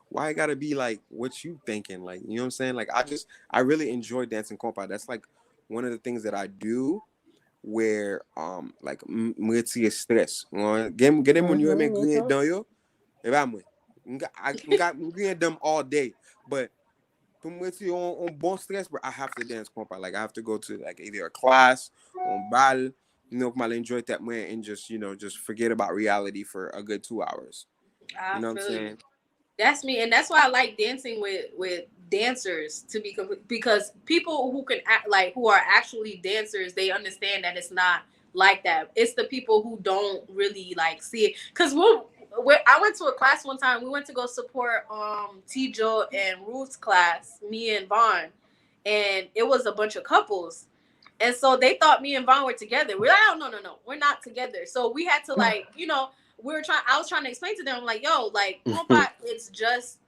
why it gotta be like what you thinking? Like, you know what I'm saying? Like, I really enjoy dancing compa. That's like one of the things that I do. Where like me retire stress. Get when you make green down yo. I green them all day, but for me on bon stress, but I have to dance compa. Like, I have to go to like either a class on bal. enjoy that way and just, just forget about reality for a good 2 hours. You know what I'm saying? That's me, and that's why I like dancing with dancers, because people who can act like, who are actually dancers, they understand that it's not like that. It's the people who don't really like see it. Because I went to a class one time. We went to go support Tijo and Ruth's class, me and Vaughn, and it was a bunch of couples. And so they thought me and Vaughn were together. We're like, oh, no, we're not together. So we had to I was trying to explain to them, like, yo, like, compa, it's just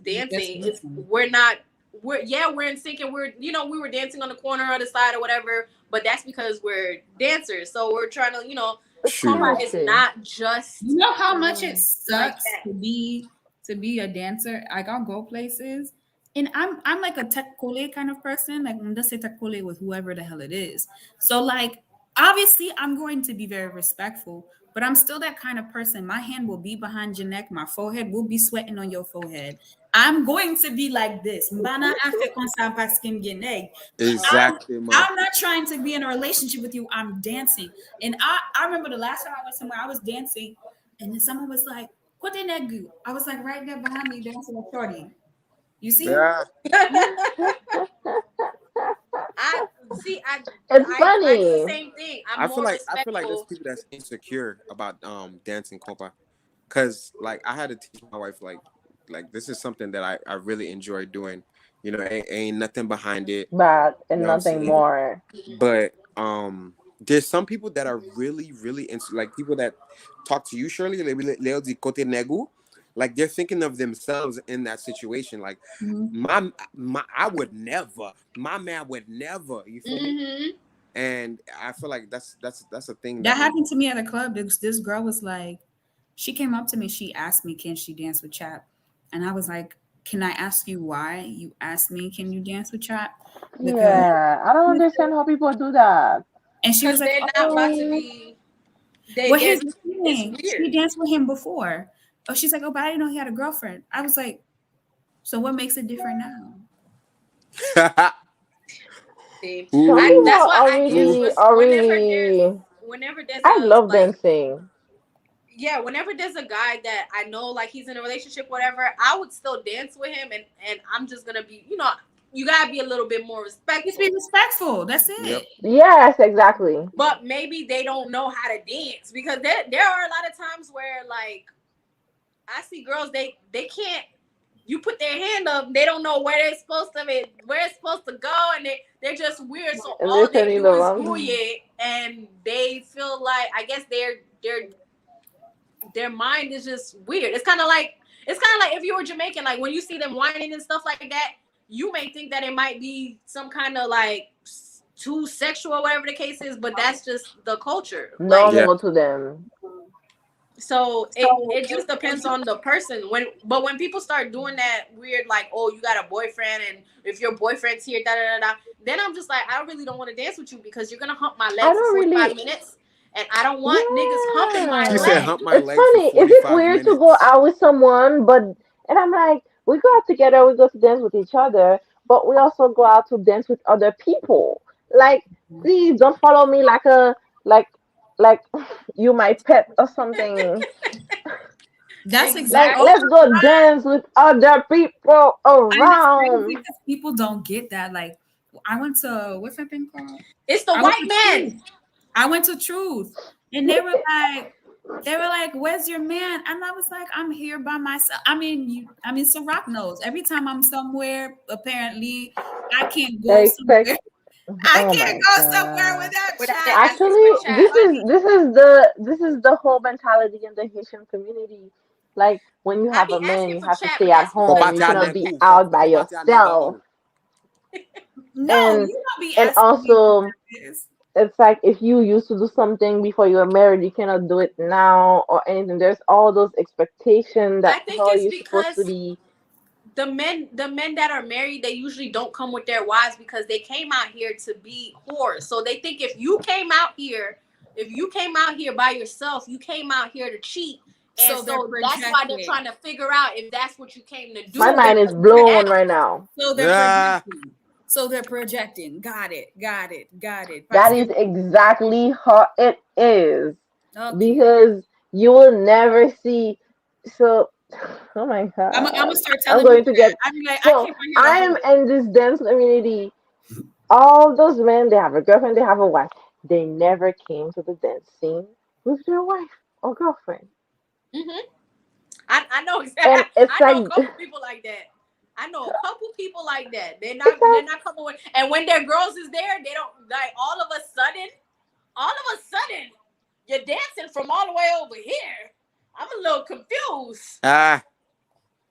dancing. We're in sync, and we were dancing on the corner or the side or whatever, but that's because we're dancers. So we're trying to, compa is not just. You know how much it sucks to be a dancer? Like, I'll go places. And I'm like a tech kole kind of person. Like, I'm just say tech kole with whoever the hell it is. So, like, obviously, I'm going to be very respectful, but I'm still that kind of person. My hand will be behind your neck. My forehead will be sweating on your forehead. I'm going to be like this. Exactly. I'm not trying to be in a relationship with you. I'm dancing. And I remember the last time I went somewhere, I was dancing, and then someone was like, "Kote negu." I was like right there behind me dancing with Shorty. You see? Yeah. It's funny. I do the same thing. I feel like there's people that's insecure about dancing compa, cause like I had to teach my wife like this is something that I really enjoy doing. Ain't nothing behind it, but and nothing more. But there's some people that are really into, like, people that talk to you, Shirley. They'll di kote negu. Like, they're thinking of themselves in that situation. Like, my man would never. You feel me? And I feel like that's a thing that happened to me at a club. This girl was like, she came up to me. She asked me, "Can she dance with Chap?" And I was like, "Can I ask you why you asked me? Can you dance with Chap?" Yeah, I don't understand how people do that. And she was like, "They're not about to be." Here's the thing. She danced with him before. Oh, she's like, "Oh, but I didn't know he had a girlfriend." I was like, "So what makes it different now?" That's why whenever there's I love dancing. Yeah, whenever there's a guy that I know, like, he's in a relationship, whatever, I would still dance with him, and I'm just gonna be, you gotta be a little bit more respectful. Just be respectful. That's it. Yep. Yes, exactly. But maybe they don't know how to dance, because there are a lot of times where, like, I see girls, they can't. You put their hand up, they don't know where it's supposed to go, and they're just weird. So all they do is booyah, and they feel like, I guess their mind is just weird. It's kind of like if you were Jamaican, like, when you see them whining and stuff like that, you may think that it might be some kind of like too sexual or whatever the case is, but that's just the culture. Normal to them. So it just depends on the person. But when people start doing that weird, like, oh, you got a boyfriend, and if your boyfriend's here, then I'm just like, I really don't want to dance with you, because you're gonna hump my legs for 45 minutes, and I don't want niggas humping my legs. Said hump my it's legs funny. For is it weird to go out with someone, and I'm like, we go out together, we go to dance with each other, but we also go out to dance with other people. Like, please don't follow me like you my pet or something. That's exactly. Like, let's go dance with other people around. Because people don't get that. Like, I went to, what's that thing called? It's the white man. I went to Truth, and they were like, "Where's your man?" And I was like, "I'm here by myself." I mean, Ciroc knows. Every time I'm somewhere, apparently, I can't go somewhere. I can't go somewhere without chat. Actually, this is the whole mentality in the Haitian community. Like, when you have a man, you have to stay at home. You cannot be out by yourself. No, and also, it's like, if you used to do something before you were married, you cannot do it now or anything. There's all those expectations that how you're supposed to be. The men that are married, they usually don't come with their wives, because they came out here to be whores. So they think if you came out here by yourself, you came out here to cheat. And so that's why they're trying to figure out if that's what you came to do. My mind is blown right now. So they're So they're projecting. Got it. That is exactly how it is. Okay. Because you will never see. So, oh my God. I'm gonna start telling I'm going to get. I'm like, So, I am in this dance community. All those men, they have a girlfriend, they have a wife. They never came to the dance scene with their wife or girlfriend. Mm-hmm. I know exactly. And it's I know like a couple people like that. I know a couple people like that. They're not coming with, and when their girls is there, they don't like all of a sudden, you're dancing from all the way over here. I'm a little confused.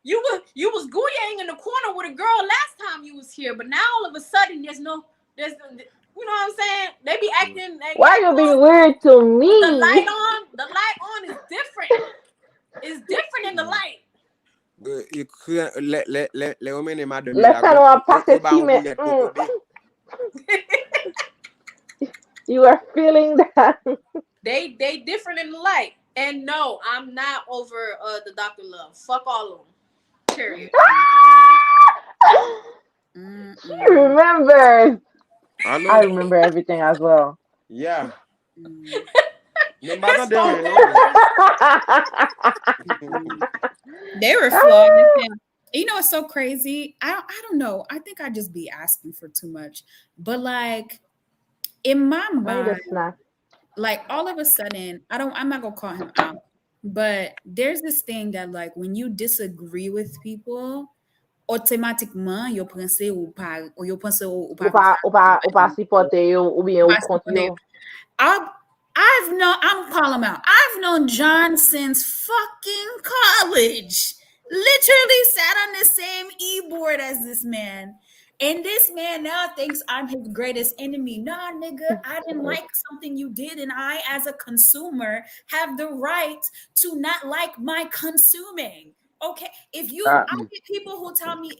You was gooyang in the corner with a girl last time you was here, but now all of a sudden you know what I'm saying? They be acting. Why you being weird to me? The light on is different. It's different in the light. You are feeling that. They different in the light. And no, I'm not over the Dr. Love. Fuck all of them. Period. She remembers. I remember everything as well. Yeah. They were flawed. You know, it's so crazy. I don't know. I think I just be asking for too much. But like in my mind, like all of a sudden, I'm not gonna call him out, but there's this thing that like when you disagree with people, automatiquement yo pense ou pas supporter yo ou bien ou contre yo. I'm calling him out. I've known John since fucking college. Literally sat on the same e-board as this man. And this man now thinks I'm his greatest enemy. Nah, nigga, I didn't like something you did, and I, as a consumer, have the right to not like my consuming. Okay, if you, I get people who tell me,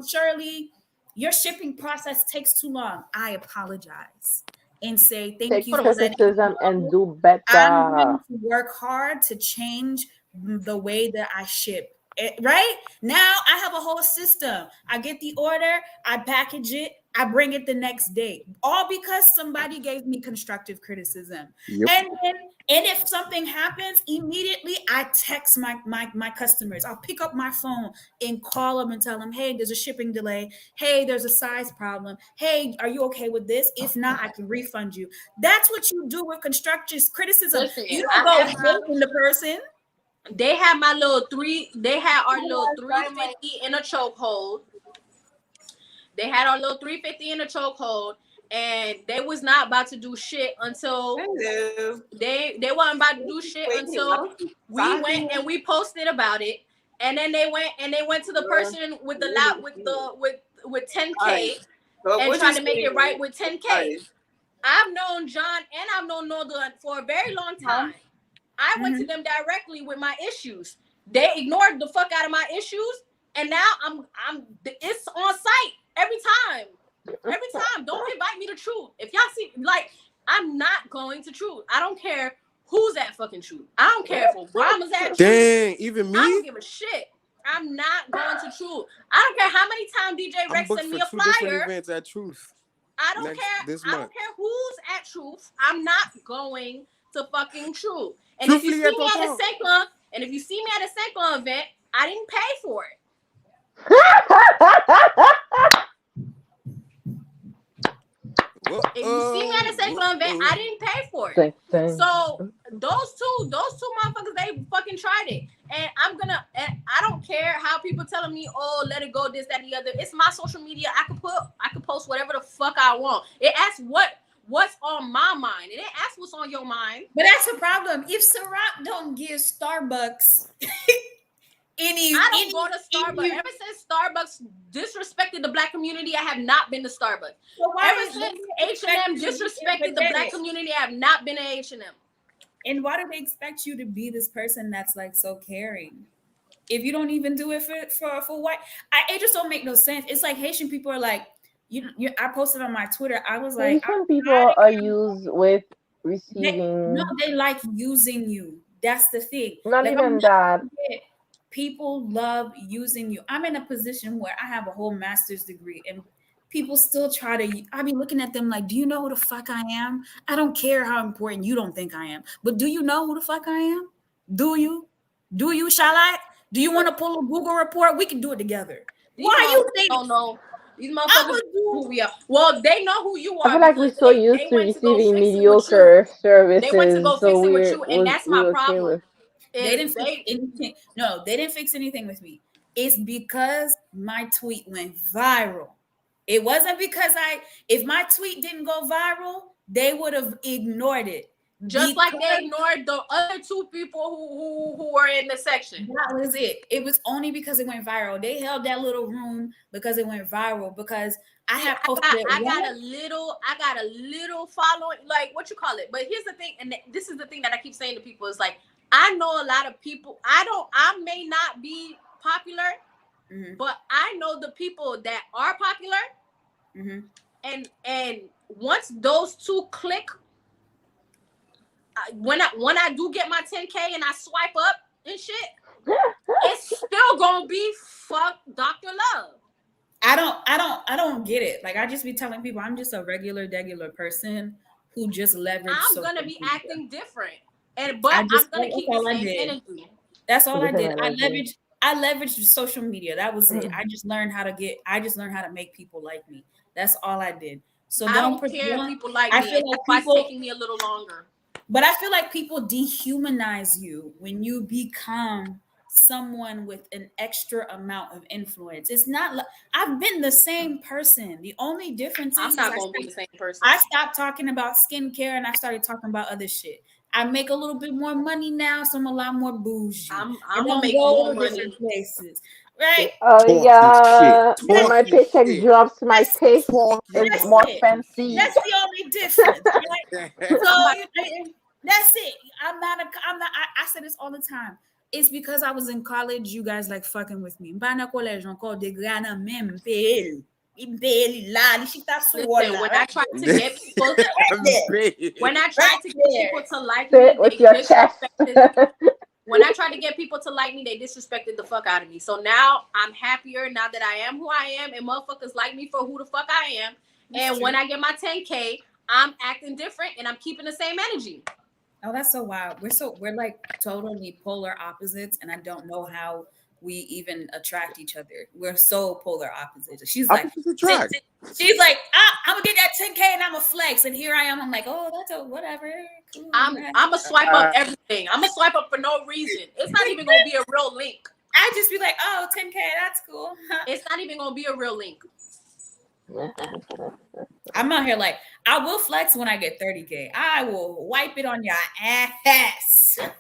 Shirley, your shipping process takes too long. I apologize and say thank you for criticism and do better. I'm going to work hard to change the way that I ship. Right now, I have a whole system. I get the order, I package it, I bring it the next day, all because somebody gave me constructive criticism. Yep. And if something happens, immediately I text my customers. I'll pick up my phone and call them and tell them, hey, there's a shipping delay. Hey, there's a size problem. Hey, are you okay with this? If not, I can refund you. That's what you do with constructive criticism. Listen, you don't go hating the person. They had our little 350 in a chokehold. They had our little 350 in a chokehold, and they was not about to do shit until they wasn't about to do shit until we went and we posted about it, and then they went to the person with the lap with 10K and tried to make it right with 10K. I've known John and I've known Northern for a very long time. I went to them directly with my issues. They ignored the fuck out of my issues, and now it's on site every time. Every time. Don't invite me to Truth. If y'all see, like, I'm not going to Truth. I don't care who's at fucking Truth. I don't care if Obama's at Truth. Dang, even me? I don't give a shit. I'm not going to Truth. I don't care how many times DJ Rex sent me a flyer. Events at Truth. I don't care. I don't care who's at Truth. I'm not going to fucking Truth. And if you see me at a St. Clair event, I didn't pay for it. If you see me at a St. Clair event, I didn't pay for it. So those two motherfuckers, they fucking tried it. And I don't care how people telling me, oh, let it go, this, that, and the other. It's my social media. I can post whatever the fuck I want. It asks what's on my mind. It didn't ask what's on your mind. But that's the problem. If Ciroc don't give Starbucks I don't go to Starbucks. Ever since Starbucks disrespected the black community, I have not been to Starbucks. So ever since H&M disrespected the black community, I have not been to H&M. And why do they expect you to be this person that's like so caring? If you don't even do it for white, it just don't make no sense. It's like Haitian people are like, I posted on my Twitter. I was like, Haitian people are used with receiving. They like using you. That's the thing. Not like, even that. People love using you. I'm in a position where I have a whole master's degree, and people still try to, I be looking at them like, do you know who the fuck I am? I don't care how important you don't think I am, but do you know who the fuck I am? Do you? Do you, shall I? Do you want to pull a Google report? We can do it together. Why you think? Don't know. These motherfuckers know who we are. Well, they know who you are. I feel like we're so used to receiving mediocre services, they went to go so fix it with you, and that's my problem. With. They didn't fix anything. No, they didn't fix anything with me. It's because my tweet went viral. It wasn't because if my tweet didn't go viral, they would have ignored it. Just like they ignored the other two people who were in the section. That was it. It was only because it went viral. They held that little room because it went viral. Because I have posted. I got a little following, like what you call it. But here's the thing, and this is the thing that I keep saying to people: is like I know a lot of people. I may not be popular, but I know the people that are popular, and once those two click. When I do get my 10K and I swipe up and shit, it's still gonna be fuck Dr. Love. I don't get it. Like I just be telling people I'm just a regular person who just leverage. I'm gonna be acting different, but I'm gonna keep the same energy. That's all I did. I leveraged social media. That was it. I just learned how to make people like me. That's all I did. So I don't care if people like me. I feel like it's taking me a little longer. But I feel like people dehumanize you when you become someone with an extra amount of influence. It's not like I've been the same person. The only difference is I'm not gonna be the same person. I stopped talking about skincare and I started talking about other shit. I make a little bit more money now, so I'm a lot more bougie. I'm gonna make more money places. Right? Oh yeah, when my paycheck drops, my taste is more fancy. That's the only difference. Right? So that's it. I'm not. I say this all the time. It's because I was in college. You guys like fucking with me. When I try to get people to like me, with your chest. When I tried to get people to like me, they disrespected the fuck out of me. So now I'm happier now that I am who I am, and motherfuckers like me for who the fuck I am. And when I get my 10K, I'm acting different and I'm keeping the same energy. Oh, that's so wild. We're like totally polar opposites, and I don't know how we even attract each other. We're so polar opposites. She's like, I'm gonna get that 10K and I'm a flex, and here I am. I'm like, oh, that's a whatever. Cool, I'm gonna swipe up everything. I'm gonna swipe up for no reason. It's not even gonna be a real link. I just be like, oh, 10K, that's cool. It's not even gonna be a real link. I'm out here like, I will flex when I get 30K. I will wipe it on your ass. I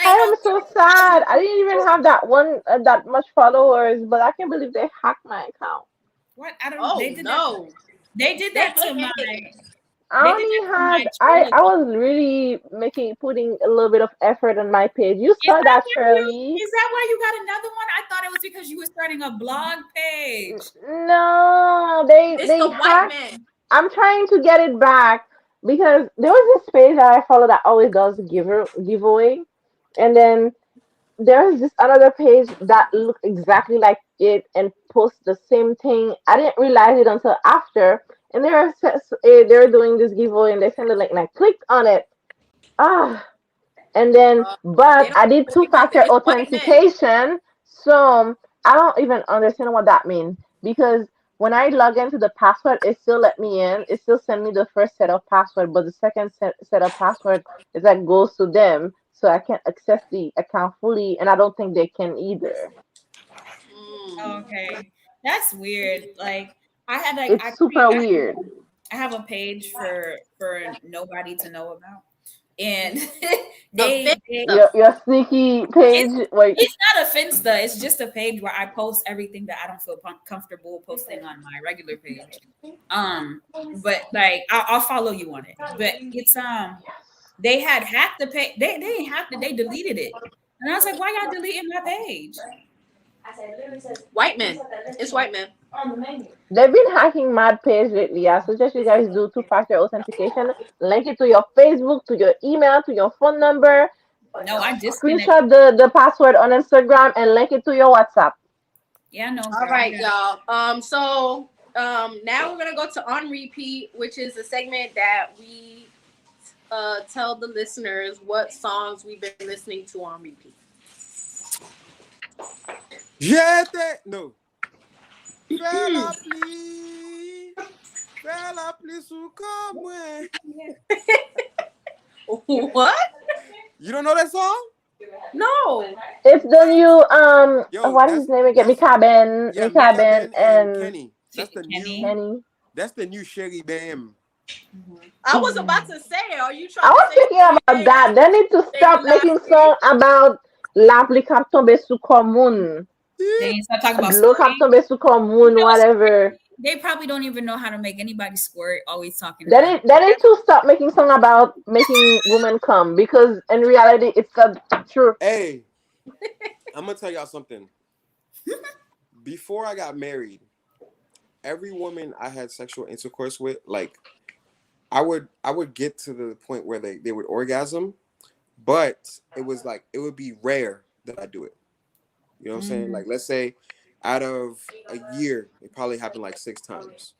am so sad. I didn't even have that much followers, but I can't believe they hacked my account. What? I don't know. They did that to my. I was really putting a little bit of effort on my page. You saw that, Shirley. Is that why you got another one? I thought it was because you were starting a blog page. No, they hacked. I'm trying to get it back because there was this page that I follow that always does giveaway, and then there's this another page that looked exactly like it and posts the same thing. I didn't realize it until after. And they're doing this giveaway and they send a link and I clicked on it. And then, but I did 2-factor authentication. So I don't even understand what that means because when I log into the password, it still let me in. It still sent me the first set of password, but the second set of password is that goes to them. So I can't access the account fully. And I don't think they can either. Okay. That's weird. Like, it's super weird. I have a page for nobody to know about, and your sneaky page. It's not a Finsta. It's just a page where I post everything that I don't feel comfortable posting on my regular page. But like I'll follow you on it. But it's they had hacked the page. They didn't hack it. They deleted it, and I was like, why y'all deleting my page? White men. It's white men. They've been hacking mad page lately. I suggest you guys do 2-factor authentication. Link it to your Facebook, to your email, to your phone number. No, I just screenshot the password on Instagram and link it to your WhatsApp. Yeah, no. All right, y'all. So now we're gonna go to On Repeat, which is a segment that we tell the listeners what songs we've been listening to on repeat. No. Fais-la pli sous comme moi. What? You don't know that song? No. It's the new Yo, what is his name again? Cabin And Kenny. That's the Kenny. Kenny. That's the new Sherry Bam. I was about to say, are you trying I was to say thinking about that. They need to stop making songs about l'appli cap tomber sous commune. They start talking about L'eau cap tomber sous commune, whatever. They probably don't even know how to make anybody squirt. Always talking. They need to stop making songs about making women come, because in reality it's not true. Hey, I'm gonna tell y'all something. Before I got married, every woman I had sexual intercourse with, like, I would get to the point where they would orgasm, but it was like it would be rare that I do it. You know what I'm saying? Like, let's say out of a year, it probably happened like 6 times.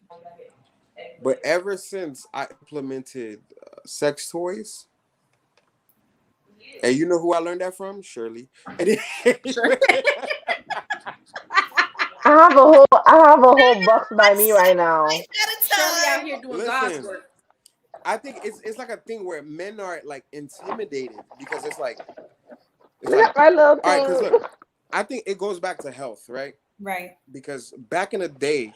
But ever since I implemented sex toys, and you know who I learned that from? Shirley. I have a whole box by me right now. Shirley out here doing God's work. I think it's like a thing where men are like intimidated because it's like my little thing. All right, because look, I think it goes back to health, right? Right. Because back in the day,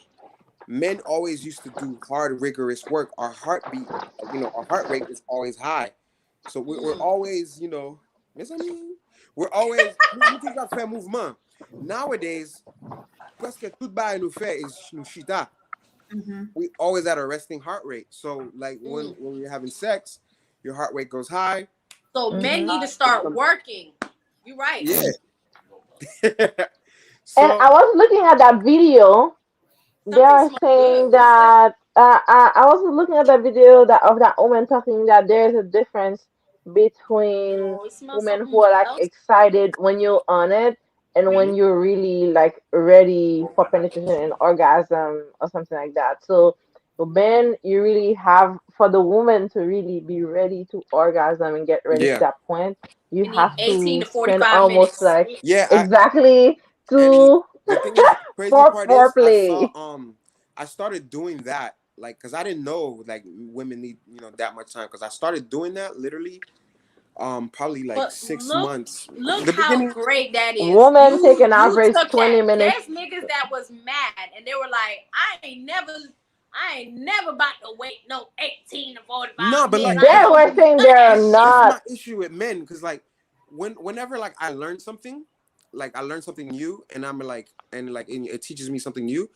men always used to do hard, rigorous work. Our heartbeat, our heart rate is always high. So we're always, we're always faire mouvement. Nowadays, presque tout bail nous fait is nous chita. We always at a resting heart rate. So like when you're having sex, your heart rate goes high. So men need to start working. You're right. Yeah. So, and I was looking at that video. They are saying that I was looking at that video of that woman talking that there's a difference between women who are like excited when you're on it and when you're really like ready for penetration and orgasm or something like that. So men, you really have, for the woman to really be ready to orgasm and get ready to that point, you have 18 to to 45 spend almost minutes. like exactly to the thing is, crazy part foreplay. I started doing that, like, because I didn't know like women need that much time, because I started doing that literally probably like 6 months. Look how great that is. Women take an average 20 minutes. There's niggas that was mad and they were like, I ain't never about to wait no 18 to 45 No, but like they were saying they're not. That's my issue with men, because like whenever like I learn something new, and I'm like, and it teaches me something new,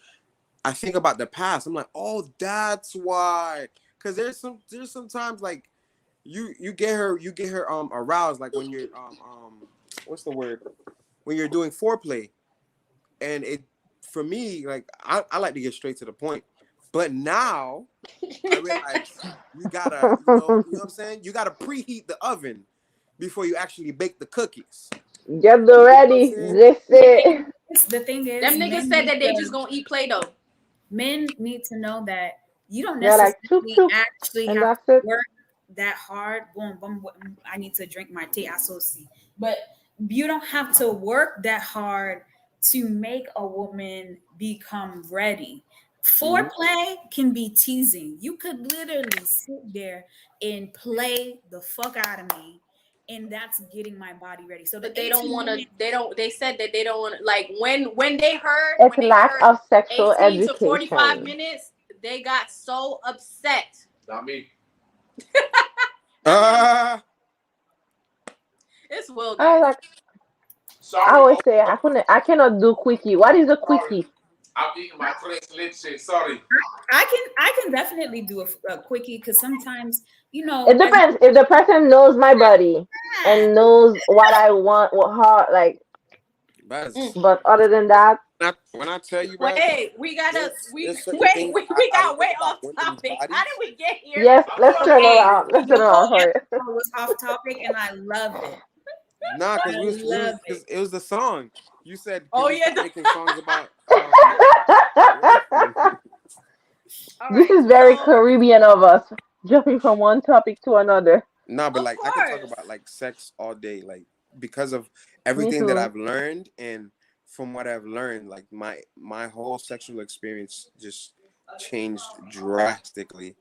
I think about the past. I'm like, oh, that's why. Because there's sometimes like you get her aroused, like when you're what's the word, when you're doing foreplay, and it, for me, like I like to get straight to the point. But now I realize you gotta, you know what I'm saying? You gotta preheat the oven before you actually bake the cookies. Get the ready. The thing is, them niggas said that they just gonna eat Play-Doh. Men need to know that you don't necessarily actually have to work that hard. Boom, boom, boom. I need to drink my tea. But you don't have to work that hard to make a woman become ready. Foreplay can be teasing. You could literally sit there and play the fuck out of me, and that's getting my body ready. So but they don't want to. They said that they don't want to. Like when they heard it's lack of sexual 18 education. to 45 minutes, they got so upset. Not me. It's Will. Sorry. I always say I cannot do quickie. What is a quickie? I'm eating my leche. Sorry. I can definitely do a quickie, because sometimes it depends if the person knows my body and knows what I want, how like. But other than that, when I tell you, wait, we got way off topic. How did we get here? Yes, let's turn it around. Let's turn it around. It was off topic, and I loved it. Nah, because it was the song. You said, Oh, can we yeah, start making songs about? All This right, is very so Caribbean of us, jumping from one topic to another. No, but of like I could talk course. about like sex all day, like because of Me everything that too. I've learned, and from what I've learned, like my whole sexual experience just changed drastically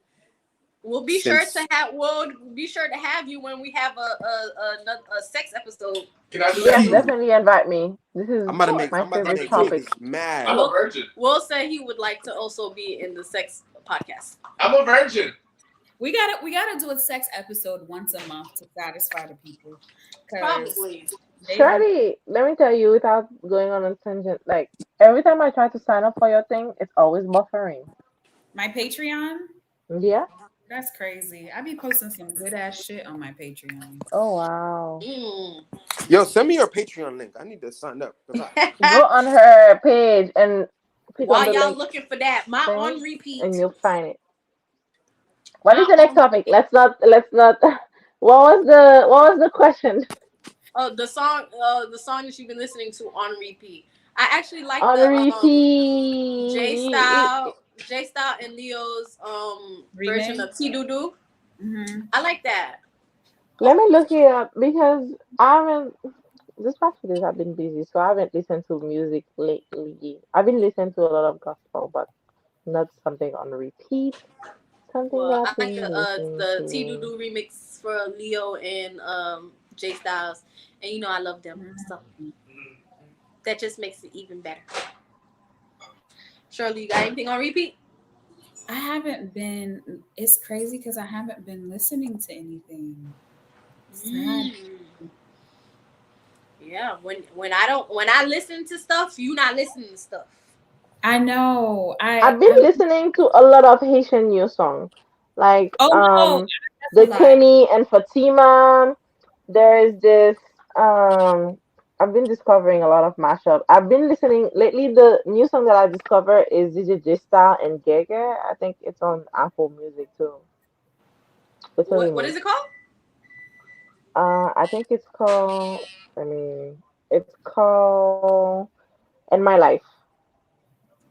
We'll be sure since. to have. We'll be sure to have you when we have a sex episode. Can I do that Yes, too? definitely invite me. This is Sure. my I'm about to favorite make topic. niggas mad. I'm a virgin. Will said he would like to also be in the sex podcast. I'm a virgin. We gotta do a sex episode once a month to satisfy the people. 'Cause Probably. they are Shirley, let me tell you, without going on a tangent, like every time I try to sign up for your thing, it's always buffering. my Patreon. Yeah. That's crazy. I be posting some good ass shit on my Patreon. Oh wow. Mm. Yo, send me your Patreon link. I need to sign up. Go on her page and click on While the y'all link looking for that, my thing, on repeat. and you'll find it. What My is the next on topic? Let's not. What was the question? the song that you've been listening to on repeat. I actually like On the J repeat. Style and Leo's version Remix? of T Doo Doo. Mm-hmm. I like that. Let me look it up because I haven't. This past few days I've been busy, so I haven't listened to music lately. I've been listening to a lot of gospel, but not something on repeat. Something Well, that I I've like been listening the T Doo to. Doo remix for Leo and J Styles, and you know I love them, so that just makes it even better. Shirley, you got anything on repeat? I haven't been. It's crazy because I haven't been listening to anything. Sad. Yeah, when I listen to stuff, you not listening to stuff. I know. I've been listening to a lot of Haitian new songs, like Oh no, that's a the lie. Kenny and Fatima. There is this I've been discovering a lot of mashup. I've been listening lately. The new song that I discovered is DJ J-Star and Gege. I think it's on Apple Music too. It's a What is remix. it called? I think it's called. I mean, it's called "In My Life."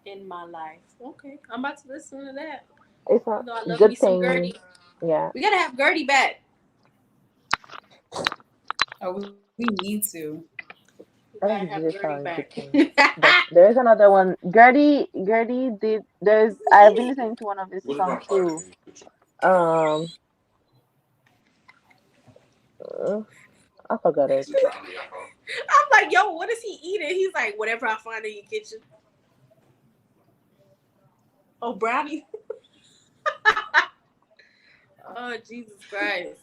In My Life. Okay, I'm about to listen to that. It's You a know I love me good some thing. Gertie. Yeah. We gotta have Gertie back. Oh, we need to. We I gotta think have DJ Gertie Star is a good back. thing. But there's another one. Gertie did. There's. I've been listening to one of his What's my songs part? too. Um, I forgot it. I'm like, yo, what is he eating? He's like, whatever I find in your kitchen. Oh, brownie. Oh, Jesus Christ.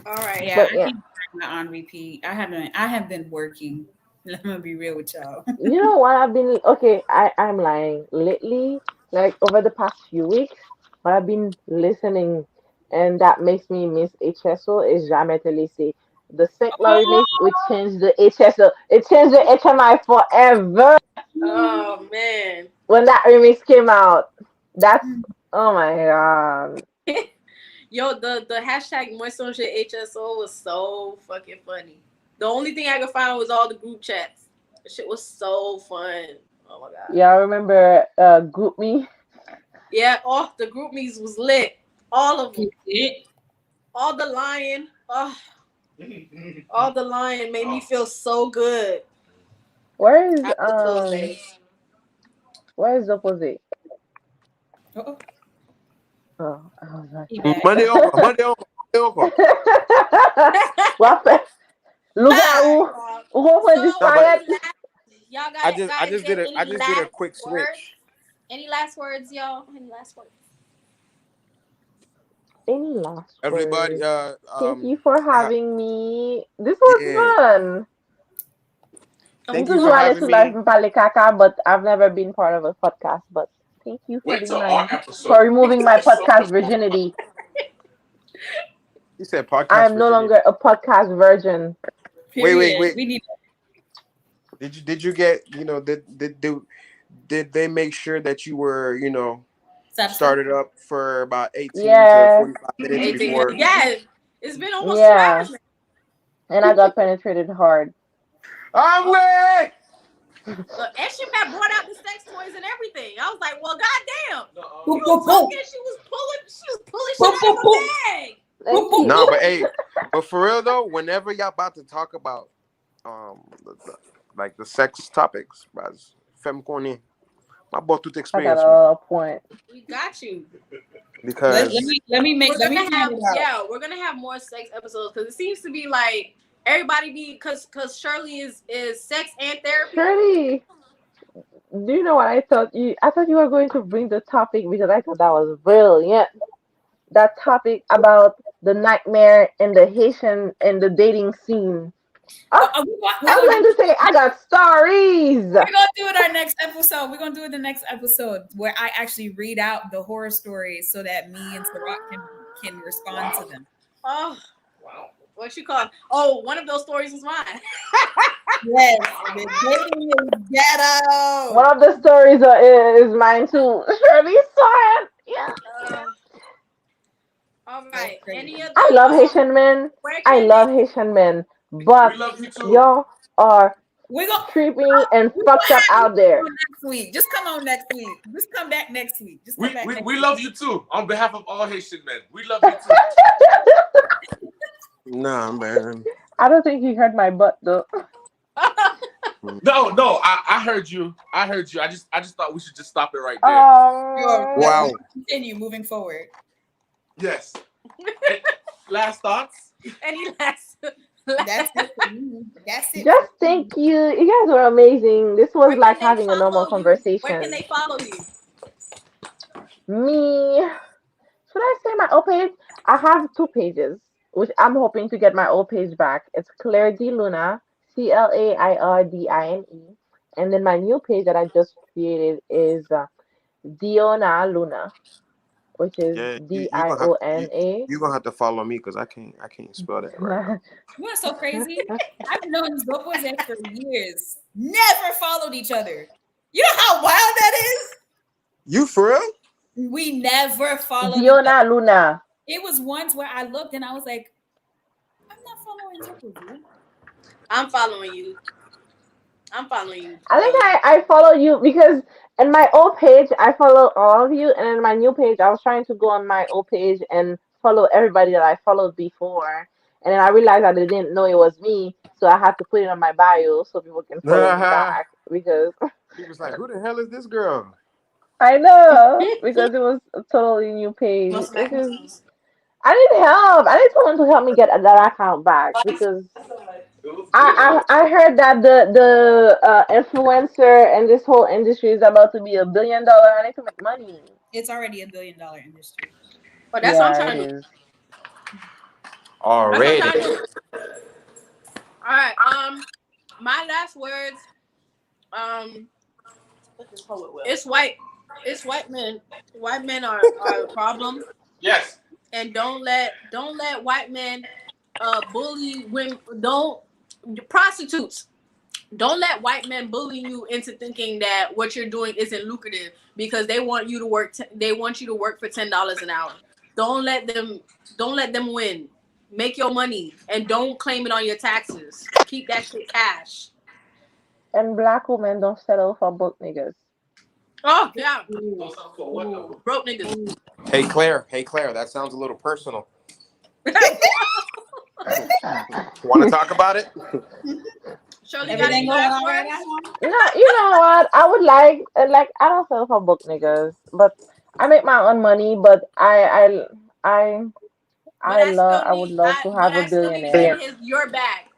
All right. Yeah, But I yeah, keep putting that on repeat. I have been working. I'm gonna be real with y'all. you know what? I've been okay. I'm lying. Lately, like over the past few weeks, what I've been listening, and that makes me miss HSO is Jamais Te Laisser. The secular remix, Oh, we changed the HSO. It changed the HMI forever Oh, man. when that remix came out. That's oh my god. Yo, the hashtag Moissange HSO was so fucking funny. The only thing I could find was all the group chats. The shit was so fun. Oh my god. Yeah, I remember Group Me. Yeah, all the group meets was lit. All of them. it. All the lying. Oh, all the lying made me feel so good. Where is I miss those days. where is opposite? Uh-oh. Oh, I was like, He back. Monday over, Monday over, Monday over. What? Lugar où on So, disparaître? y'all I got just guys did get a any I just last did a quick words? switch. Any last words, y'all? Any last words? Any last Everybody, words? Thank you for I ha- having me. This was yeah. fun. Thank This you is for why having to life me. in Palikaka, but I've never been part of a podcast. But thank you for Wait being till our my episode. for removing my podcast virginity. You said I podcast am no virginity. longer a podcast virgin. Period. Wait. We need Did you get did they make sure that you were started up for about 18 to Yes, 45 minutes 18 before? Yeah, it's been almost 2 yeah, hours now. and I got penetrated hard. I'm lit. Look, and she had brought out the sex toys and everything. I was like, well, goddamn. Boom, You boom, was boom. talking, she was pulling shit out of her bag. No, but hey, but for real though, whenever y'all about to talk about like the sex topics, guys, femme corny, my boy tout I got experience a point. We got you. because let me We're gonna have more sex episodes because it seems to be like everybody because Shirley is sex and therapy. Shirley, do you know what I thought you? I thought you were going to bring the topic because I thought that was brilliant. That topic about the nightmare in the Haitian and the dating scene. Oh, I was going to say I got stories. We're gonna do it our next episode. We're gonna do it the next episode where I actually read out the horror stories so that me and Ciroc can respond to them. Oh, wow. What you call? Oh, one of those stories is mine. Yes, the dating is ghetto. One of the stories is mine too. Shirley saw it. Yeah. All right. Any other? I love Haitian men. I love Haitian men, but y'all are creeping and fucked up out there. Next week, just come on next week. Just come back next week. Just come back. We love you too. On behalf of all Haitian men, we love you too. nah, man. I don't think he heard my butt though. No, I heard you. I just thought we should just stop it right there. Wow. Continue moving forward. Yes. Last thoughts? Any last? That's it. That's it. Just thank you. You guys were amazing. This was like having a normal conversation. Where can they follow you? Me. Should I say my old page? I have 2 pages, which I'm hoping to get my old page back. It's Claire D Luna, ClairdIne, and then my new page that I just created is Diona Luna, which is Diona. You're gonna have to follow me because I can't spell that right. You know what's so crazy? I've known these dope boys for years. Never followed each other. You know how wild that is? You for real? We never followed Diona Luna. It was once where I looked and I was like, I'm not following you. I'm following you. I think I follow you because in my old page I follow all of you, and in my new page I was trying to go on my old page and follow everybody that I followed before, and then I realized that they didn't know it was me, so I had to put it on my bio so people can follow me back because he was like, "Who the hell is this girl?" I know because it was a totally new page. I need help. I need someone to help me get that account back because I heard that the influencer and this whole industry is about to be $1 billion. I need to make money. It's already $1 billion industry. But that's what I'm trying to do. Already. All right. My last words. It's white men. White men are a problem. Yes. And don't let white men bully women. Prostitutes. Don't let white men bully you into thinking that what you're doing isn't lucrative because they want you to work. They want you to work for $10 an hour. Don't let them win. Make your money and don't claim it on your taxes. Keep that shit cash. And black women don't settle for broke niggas. Oh yeah, broke niggas. Hey Claire, that sounds a little personal. Want to talk about it? Shirley, you got any last words? You know what? I would like I don't settle for broke niggas, but I make my own money. But I would love to have a billionaire. Your bag.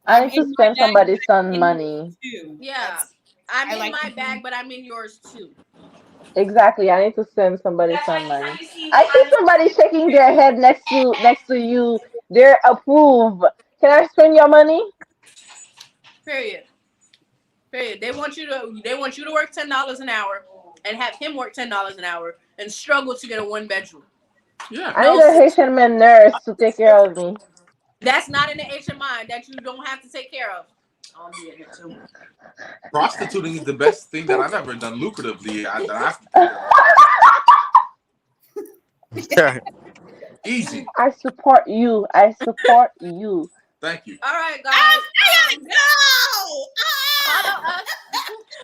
I need to spend somebody's son's money. Yeah, I'm in my bag, but I'm in yours too. Exactly. I need to spend somebody's son's money. I see somebody shaking their head next to you. They're approved. Can I spend your money? Period. They want you to work $10 an hour and have him work $10 an hour and struggle to get a 1-bedroom. Yeah. I need a Haitian man nurse to take care of me. That's not in the Haitian mind that you don't have to take care of. I'll be in it too. Prostituting is the best thing that I've ever done lucratively. Easy. I support you. Thank you. All right, guys. I gotta go.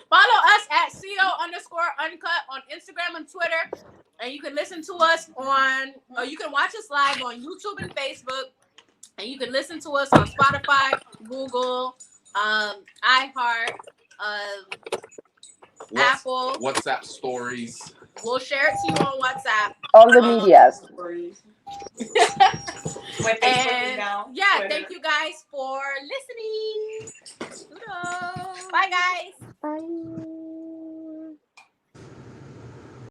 Follow us at CO_uncut on Instagram and Twitter. And you can listen to us or you can watch us live on YouTube and Facebook. And you can listen to us on Spotify, Google, iHeart, Apple. WhatsApp stories. We'll share it to you on WhatsApp. All the medias. And yeah, thank you guys for listening. Bye, guys. Bye.